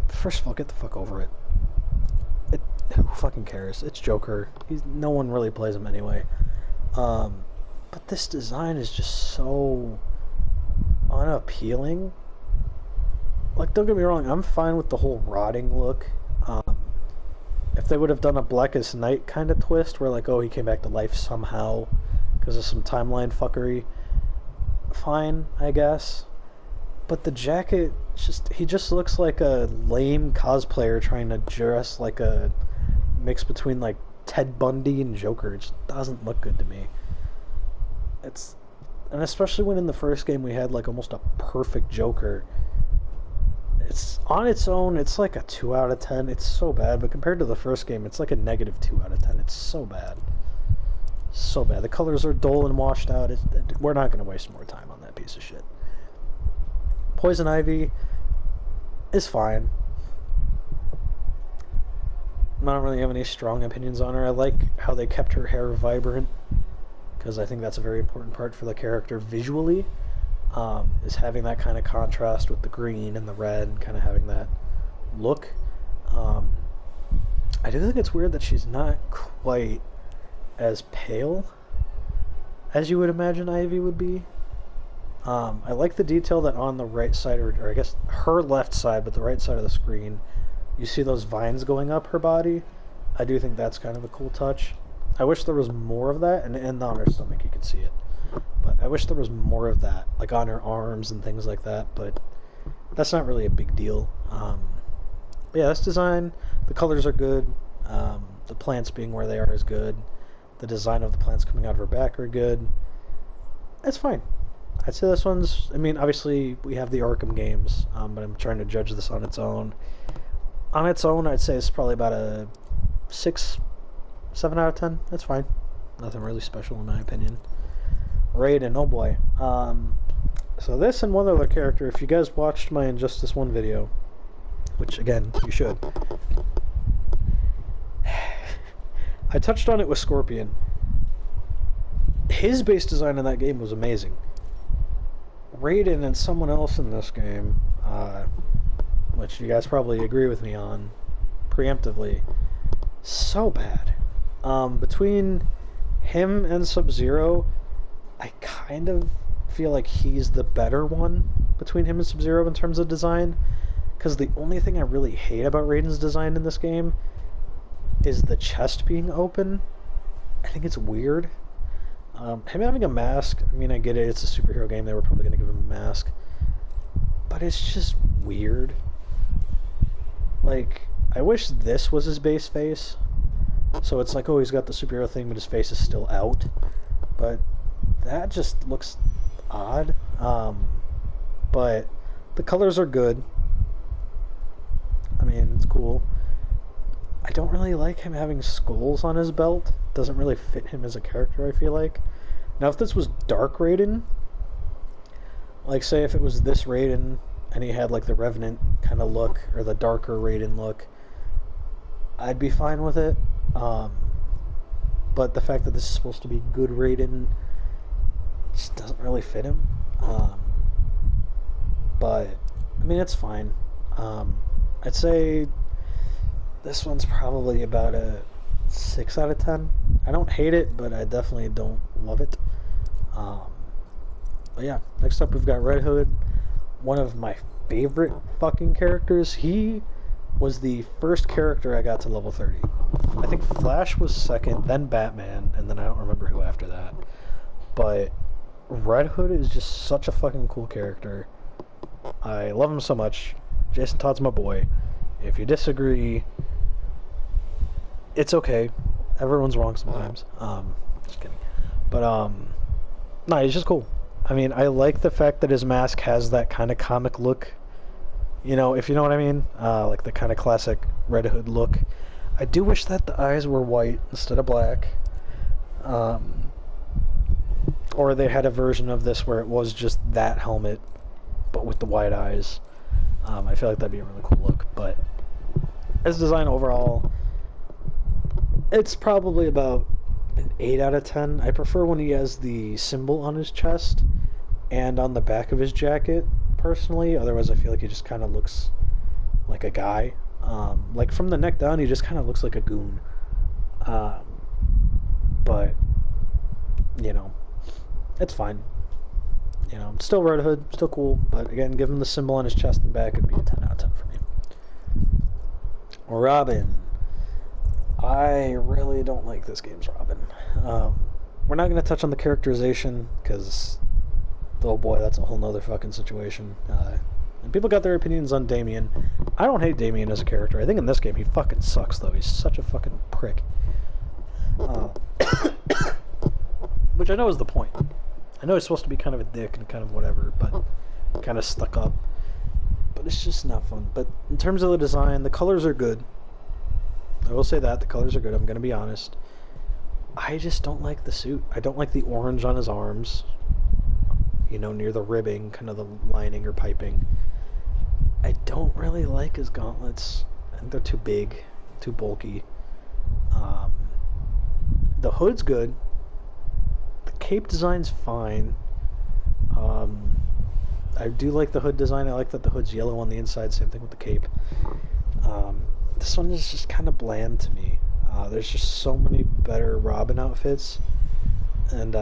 Speaker 1: First of all, get the fuck over it. Who fucking cares? It's Joker. No one really plays him anyway. But this design is just so unappealing. Like, don't get me wrong, I'm fine with the whole rotting look. If they would have done a Blackest Night kind of twist, where like, oh, he came back to life somehow because of some timeline fuckery, fine, I guess. But the jacket, he just looks like a lame cosplayer trying to dress like a mix between like Ted Bundy and Joker. It just doesn't look good to me. And especially when in the first game we had like almost a perfect Joker. It's on its own, it's like a 2 out of 10. It's so bad, but compared to the first game, it's like a negative 2 out of 10. It's so bad. So bad. The colors are dull and washed out. We're not going to waste more time on that piece of shit. Poison Ivy is fine. I don't really have any strong opinions on her. I like how they kept her hair vibrant, because I think that's a very important part for the character visually. Is having that kind of contrast with the green and the red, kind of having that look. I do think it's weird that she's not quite as pale as you would imagine Ivy would be. I like the detail that on the right side, or I guess her left side, but the right side of the screen, you see those vines going up her body. I do think that's kind of a cool touch. I wish there was more of that, and on her stomach you could see it. But I wish there was more of that, like on her arms and things like that, but that's not really a big deal. But yeah, this design, the colors are good. The plants being where they are is good. The design of the plants coming out of her back are good. It's fine. I'd say this one's, I mean, obviously we have the Arkham games, but I'm trying to judge this on its own. On its own, I'd say it's probably about a 6, 7 out of 10. That's fine. Nothing really special in my opinion. Raiden, oh boy. So this and one other character, if you guys watched my Injustice 1 video, which again, you should, I touched on it with Scorpion. His base design in that game was amazing. Raiden and someone else in this game, which you guys probably agree with me on, preemptively, so bad. Between him and Sub-Zero, I kind of feel like he's the better one between him and Sub-Zero in terms of design, because the only thing I really hate about Raiden's design in this game is the chest being open. I think it's weird. Him having a mask, I mean, I get it, it's a superhero game, they were probably going to give him a mask, but it's just weird. Like, I wish this was his base face, so it's like, oh, he's got the superhero thing, but his face is still out, but that just looks odd. But the colors are good. I mean, it's cool. I don't really like him having skulls on his belt. Doesn't really fit him as a character, I feel like. Now, if this was Dark Raiden, like, say if it was this Raiden, and he had, like, the Revenant kind of look, or the darker Raiden look, I'd be fine with it. But the fact that this is supposed to be good Raiden just doesn't really fit him. But, I mean, it's fine. I'd say this one's probably about a 6 out of 10. I don't hate it, but I definitely don't love it. But yeah, next up we've got Red Hood, one of my favorite fucking characters. He was the first character I got to level 30. I think Flash was second, then Batman, and then I don't remember who after that. But Red Hood is just such a fucking cool character. I love him so much. Jason Todd's my boy. If you disagree, it's okay. Everyone's wrong sometimes. Just kidding. But, no, he's just cool. I mean, I like the fact that his mask has that kind of comic look. You know, if you know what I mean. Like the kind of classic Red Hood look. I do wish that the eyes were white instead of black. Or they had a version of this where it was just that helmet, but with the white eyes. I feel like that'd be a really cool look. But as design overall, it's probably about an 8 out of 10. I prefer when he has the symbol on his chest and on the back of his jacket, personally. Otherwise, I feel like he just kind of looks like a guy. Like, from the neck down, he just kind of looks like a goon. But, you know, it's fine. You know, still Red Hood, still cool, but again, give him the symbol on his chest and back, it'd be a 10 out of 10 for me. Robin. I really don't like this game's Robin. We're not going to touch on the characterization, because, oh boy, that's a whole nother fucking situation. And people got their opinions on Damien. I don't hate Damien as a character. I think in this game he fucking sucks, though. He's such a fucking prick. Which I know is the point. I know he's supposed to be kind of a dick and kind of whatever, but kind of stuck up. But it's just not fun. But in terms of the design, the colors are good. I will say that. The colors are good, I'm going to be honest. I just don't like the suit. I don't like the orange on his arms. You know, near the ribbing, kind of the lining or piping. I don't really like his gauntlets. I think they're too big, too bulky. The hood's good. The cape design's fine. I do like the hood design. I like that the hood's yellow on the inside. Same thing with the cape. This one is just kind of bland to me. There's just so many better Robin outfits. And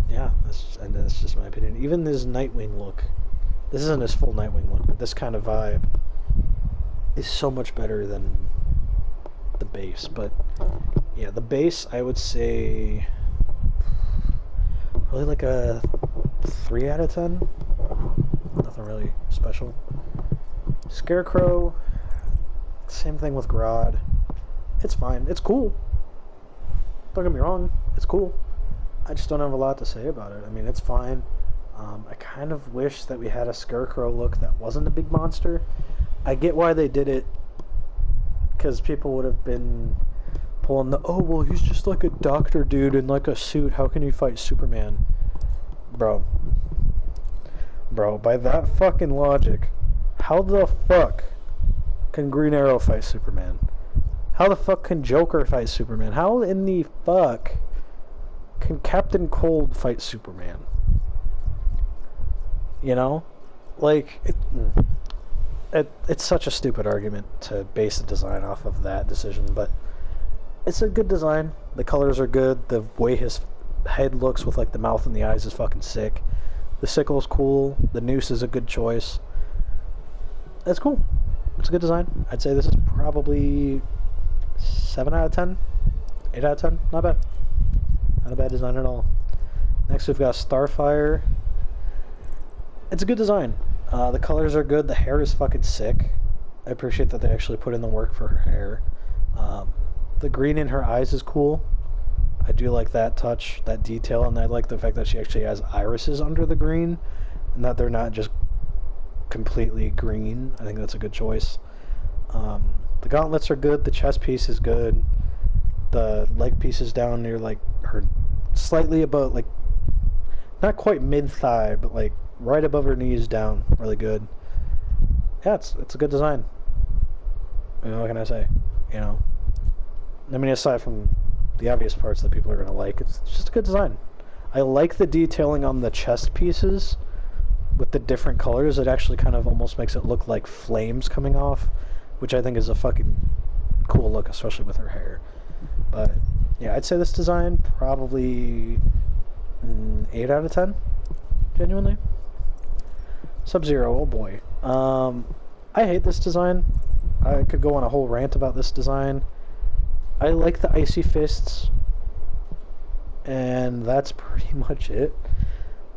Speaker 1: yeah, that's just my opinion. Even this Nightwing look, this isn't his full Nightwing look, but this kind of vibe is so much better than the base. But yeah, the base I would say probably like a 3 out of 10. Nothing really special. Scarecrow, same thing with Grodd. It's fine. It's cool. Don't get me wrong. It's cool. I just don't have a lot to say about it. I mean, it's fine. I kind of wish that we had a Scarecrow look that wasn't a big monster. I get why they did it, because people would have been pulling the, oh, well, he's just like a doctor dude in like a suit. How can he fight Superman? Bro, by that fucking logic, how the fuck can Green Arrow fight Superman? How the fuck can Joker fight Superman? How in the fuck can Captain Cold fight Superman? You know? Like, it's such a stupid argument to base a design off of that decision, but it's a good design. The colors are good. The way his head looks with like the mouth and the eyes is fucking sick. The sickle's cool. The noose is a good choice. It's cool. It's a good design. I'd say this is probably 7 out of 10. 8 out of 10. Not bad. Not a bad design at all. Next we've got Starfire. It's a good design. The colors are good. The hair is fucking sick. I appreciate that they actually put in the work for her hair. The green in her eyes is cool. I do like that touch, that detail, and I like the fact that she actually has irises under the green, and that they're not just completely green. I think that's a good choice. The gauntlets are good. The chest piece is good. The leg piece is down near like her, slightly above, like not quite mid thigh, but like right above her knees down. Really good. Yeah, it's a good design. You know, what can I say? You know, I mean, aside from the obvious parts that people are gonna like, it's just a good design. I like the detailing on the chest pieces with the different colors. It actually kind of almost makes it look like flames coming off, which I think is a fucking cool look, especially with her hair. But yeah, I'd say this design probably 8 out of 10, genuinely. Sub-Zero, oh boy. I hate this design. I could go on a whole rant about this design. I like the icy fists, and that's pretty much it.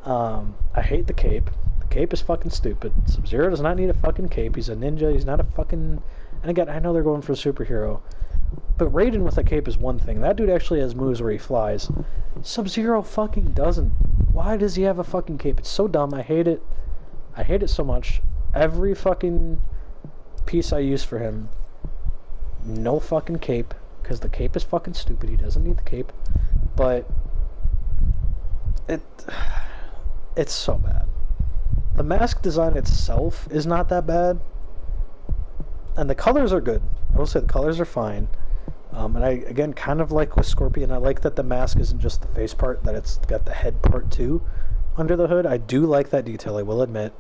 Speaker 1: I hate the cape. The cape is fucking stupid. Sub-Zero does not need a fucking cape. He's a ninja. He's not a fucking... And again, I know they're going for a superhero, but Raiden with a cape is one thing. That dude actually has moves where he flies. Sub-Zero fucking doesn't. Why does he have a fucking cape? It's so dumb. I hate it. I hate it so much. Every fucking piece I use for him, no fucking cape, because the cape is fucking stupid. He doesn't need the cape. But it's so bad. The mask design itself is not that bad, and the colors are good. I will say the colors are fine. And I, again, kind of like with Scorpion, I like that the mask isn't just the face part, that it's got the head part too under the hood. I do like that detail, I will admit.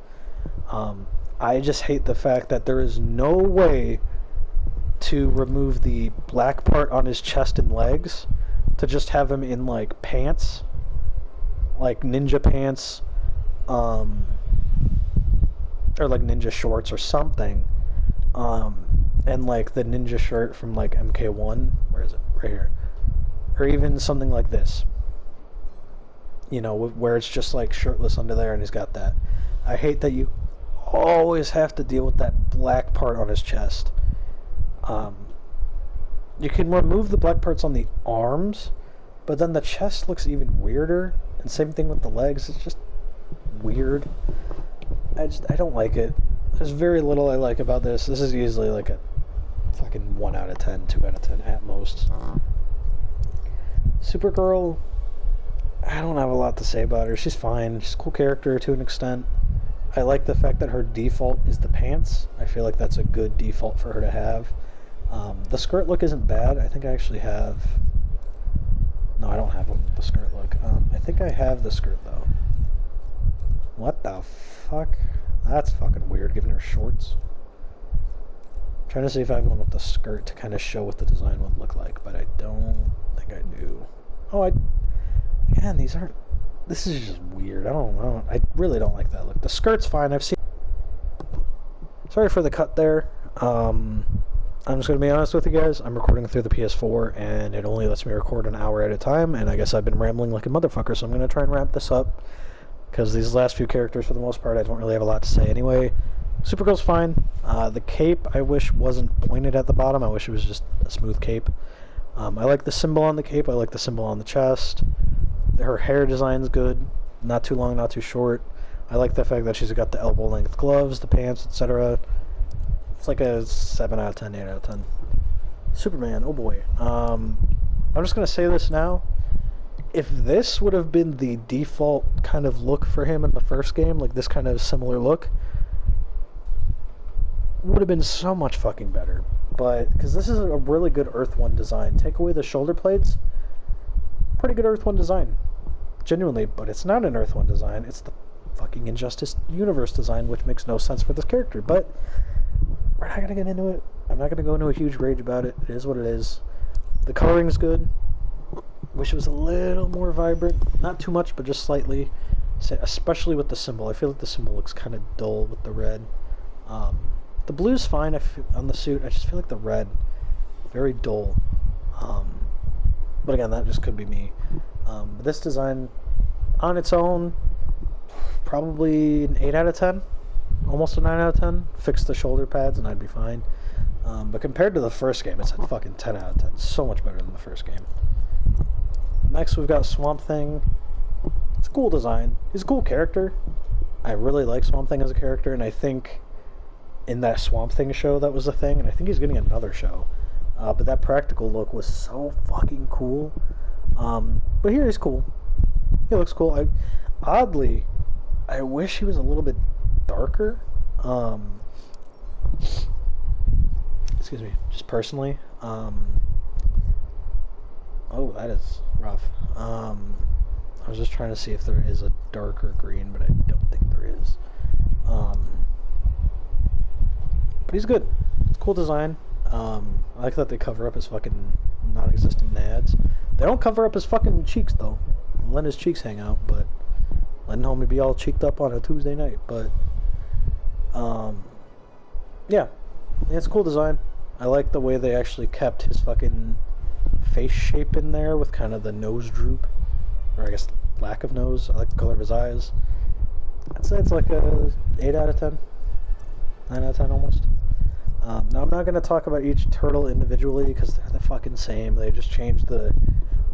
Speaker 1: I just hate the fact that there is no way to remove the black part on his chest and legs to just have him in like pants, like ninja pants, or like ninja shorts or something, and like the ninja shirt from like MK1, where is it? Right here. Or even something like this, you know, where it's just like shirtless under there and he's got that. I hate that you always have to deal with that black part on his chest. You can remove the black parts on the arms, but then the chest looks even weirder, and same thing with the legs. It's just weird. I don't like it. There's very little I like about this. This is easily like a fucking 1 out of 10, 2 out of 10 at most. Supergirl, I don't have a lot to say about her. She's fine. She's a cool character to an extent. I like the fact that her default is the pants. I feel like that's a good default for her to have. The skirt look isn't bad. I think I actually have... No, I don't have one with the skirt look. I think I have the skirt, though. What the fuck? That's fucking weird, giving her shorts. I'm trying to see if I have one with the skirt to kind of show what the design would look like, but I don't think I do. Oh, again, these aren't This is just weird. I really don't like that look. The skirt's fine. I've seen. Sorry for the cut there. I'm just gonna be honest with you guys. I'm recording through the PS4, and it only lets me record an hour at a time. And I guess I've been rambling like a motherfucker, so I'm gonna try and wrap this up. Because these last few characters, for the most part, I don't really have a lot to say anyway. Supergirl's fine. The cape, I wish wasn't pointed at the bottom. I wish it was just a smooth cape. I like the symbol on the cape. I like the symbol on the chest. Her hair design's good. Not too long, not too short. I like the fact that she's got the elbow-length gloves, the pants, etc. It's like a 7 out of 10, 8 out of 10. Superman, oh boy. I'm just going to say this now. If this would have been the default kind of look for him in the first game, like this kind of similar look, would have been so much fucking better. But, because this is a really good Earth 1 design. Take away the shoulder plates, pretty good Earth 1 design. Genuinely, but it's not an Earth 1 design, it's the fucking Injustice Universe design, which makes no sense for this character. But, we're not gonna get into it. I'm not gonna go into a huge rage about it. It is what it is. The coloring's good. Wish it was a little more vibrant. Not too much, but just slightly. Especially with the symbol. I feel like the symbol looks kind of dull with the red. The blue's fine on the suit. I just feel like the red, very dull. But again, that just could be me. But this design, on its own, probably an 8 out of 10. Almost a 9 out of 10. Fix the shoulder pads and I'd be fine. But compared to the first game, it's a fucking 10 out of 10. So much better than the first game. Next, we've got Swamp Thing. It's a cool design. He's a cool character. I really like Swamp Thing as a character, and I think in that Swamp Thing show that was a thing, and I think he's getting another show. But that practical look was so fucking cool. But here he's cool. He looks cool. Oddly, I wish he was a little bit darker. Excuse me, just personally. Oh, that is rough. I was just trying to see if there is a darker green, but I don't think there is. But he's good. It's a cool design. I like that they cover up his fucking non-existent nads. They don't cover up his fucking cheeks, though. Letting his cheeks hang out, but letting homie be all cheeked up on a Tuesday night. But, yeah, it's a cool design. I like the way they actually kept his fucking face shape in there with kind of the nose droop, or I guess lack of nose. I like the color of his eyes. I'd say it's like a 8 out of 10, 9 out of 10 almost. Now I'm not going to talk about each turtle individually because they're the fucking same. They just changed the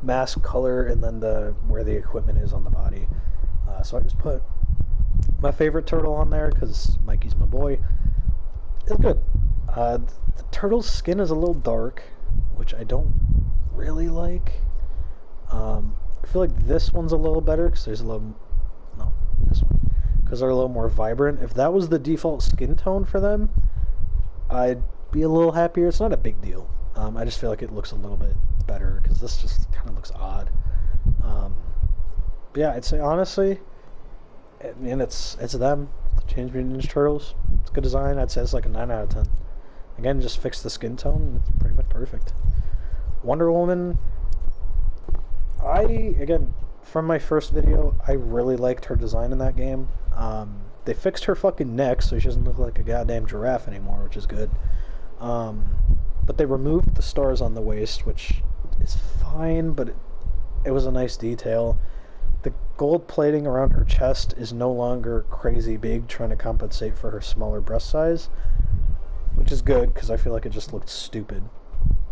Speaker 1: mask color and then where the equipment is on the body. So I just put my favorite turtle on there because Mikey's my boy. It's good. The turtle's skin is a little dark, which I don't really like. I feel like this one's a little better because there's a little... No, this one. Because they're a little more vibrant. If that was the default skin tone for them, I'd be a little happier. It's not a big deal. I just feel like it looks a little bit better because this just kind of looks odd. But yeah, I'd say honestly, I mean, it's them. The Teenage Mutant Ninja Turtles. It's a good design. I'd say it's like a 9 out of 10. Again, just fix the skin tone and it's pretty much perfect. Wonder Woman, again, from my first video, I really liked her design in that game. They fixed her fucking neck so she doesn't look like a goddamn giraffe anymore, which is good. But they removed the stars on the waist, which is fine, but it was a nice detail. The gold plating around her chest is no longer crazy big, trying to compensate for her smaller breast size, which is good, because I feel like it just looked stupid.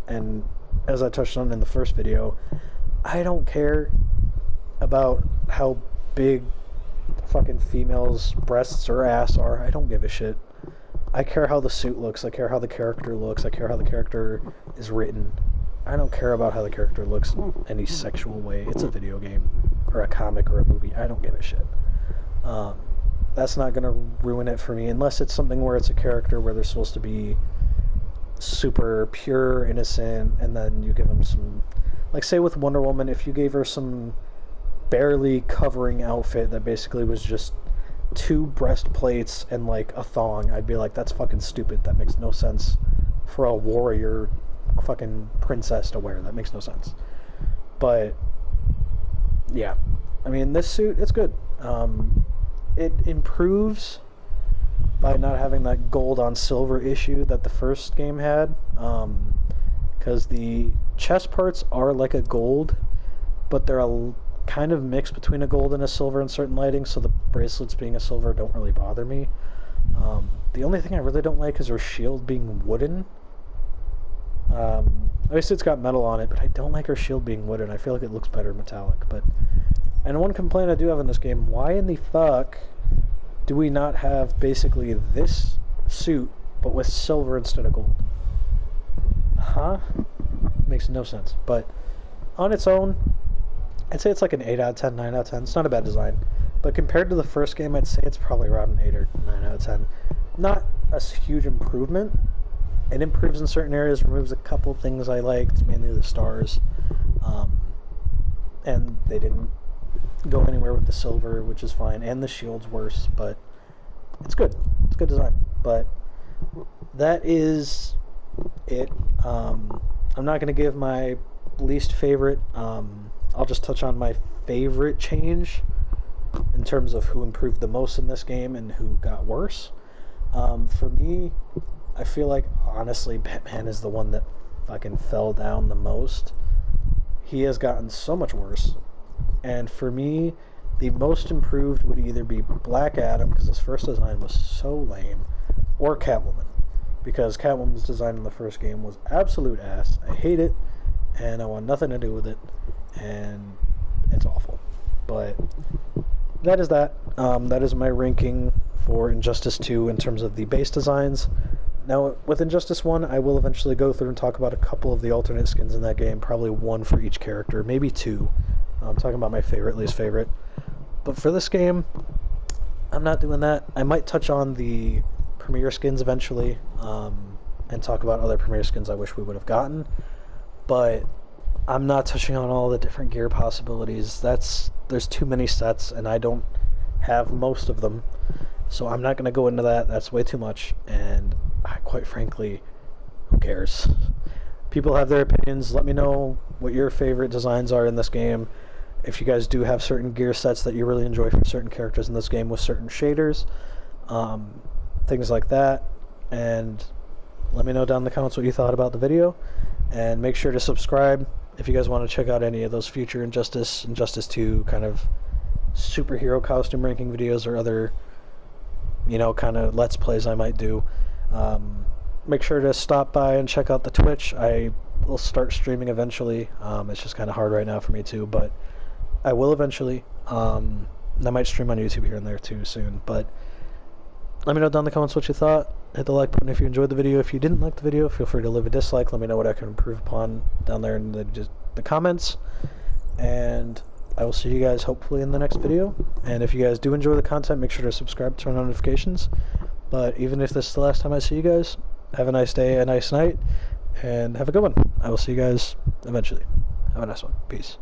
Speaker 1: And as I touched on in the first video, I don't care about how big fucking females' breasts or ass are. I don't give a shit. I care how the suit looks. I care how the character looks. I care how the character is written. I don't care about how the character looks in any sexual way. It's a video game or a comic or a movie. I don't give a shit. That's not gonna ruin it for me unless it's something where it's a character where they're supposed to be super pure, innocent, and then you give them some, like say with Wonder Woman, if you gave her some barely covering outfit that basically was just 2 breastplates and like a thong, I'd be like, that's fucking stupid. That makes no sense for a warrior fucking princess to wear. That makes no sense. But yeah, I mean, this suit, it's good. It improves by not having that gold on silver issue that the first game had, because the chest parts are like a gold, but they're a kind of mix between a gold and a silver in certain lighting, so the bracelets being a silver don't really bother me. The only thing I really don't like is her shield being wooden. Obviously it's got metal on it, but I don't like her shield being wooden. I feel like it looks better metallic. And one complaint I do have in this game, why in the fuck do we not have basically this suit, but with silver instead of gold? Huh? Makes no sense. But on its own, I'd say it's like an 8 out of 10, 9 out of 10. It's not a bad design. But compared to the first game, I'd say it's probably around an 8 or 9 out of 10. Not a huge improvement. It improves in certain areas, removes a couple things I liked, mainly the stars. And they didn't go anywhere with the silver, which is fine. And the shield's worse, but it's good. It's good design. But that is it. I'm not going to give my least favorite. I'll just touch on my favorite change in terms of who improved the most in this game and who got worse. For me, I feel like, honestly, Batman is the one that fucking fell down the most. He has gotten so much worse. And for me, the most improved would either be Black Adam, because his first design was so lame, or Catwoman, because Catwoman's design in the first game was absolute ass. I hate it, and I want nothing to do with it, and it's awful. But that is that. That is my ranking for Injustice 2 in terms of the base designs. Now, with Injustice 1, I will eventually go through and talk about a couple of the alternate skins in that game, probably one for each character, maybe two. I'm talking about my favorite, least favorite. But for this game, I'm not doing that. I might touch on the premiere skins eventually, and talk about other premiere skins I wish we would have gotten. But I'm not touching on all the different gear possibilities. There's too many sets, and I don't have most of them. So I'm not going to go into that. That's way too much. And quite frankly, who cares? People have their opinions. Let me know what your favorite designs are in this game. If you guys do have certain gear sets that you really enjoy for certain characters in this game with certain shaders, things like that. And let me know down in the comments what you thought about the video. And make sure to subscribe if you guys want to check out any of those future Injustice 2 kind of superhero costume ranking videos or other, kind of Let's Plays I might do. Make sure to stop by and check out the Twitch. I will start streaming eventually. It's just kind of hard right now for me too, but I will eventually. I might stream on YouTube here and there too soon, but let me know down in the comments what you thought. Hit the like button if you enjoyed the video. If you didn't like the video, feel free to leave a dislike. Let me know what I can improve upon down there in the comments. And I will see you guys hopefully in the next video. And if you guys do enjoy the content, make sure to subscribe, turn on notifications. But even if this is the last time I see you guys, have a nice day, a nice night, and have a good one. I will see you guys eventually. Have a nice one. Peace.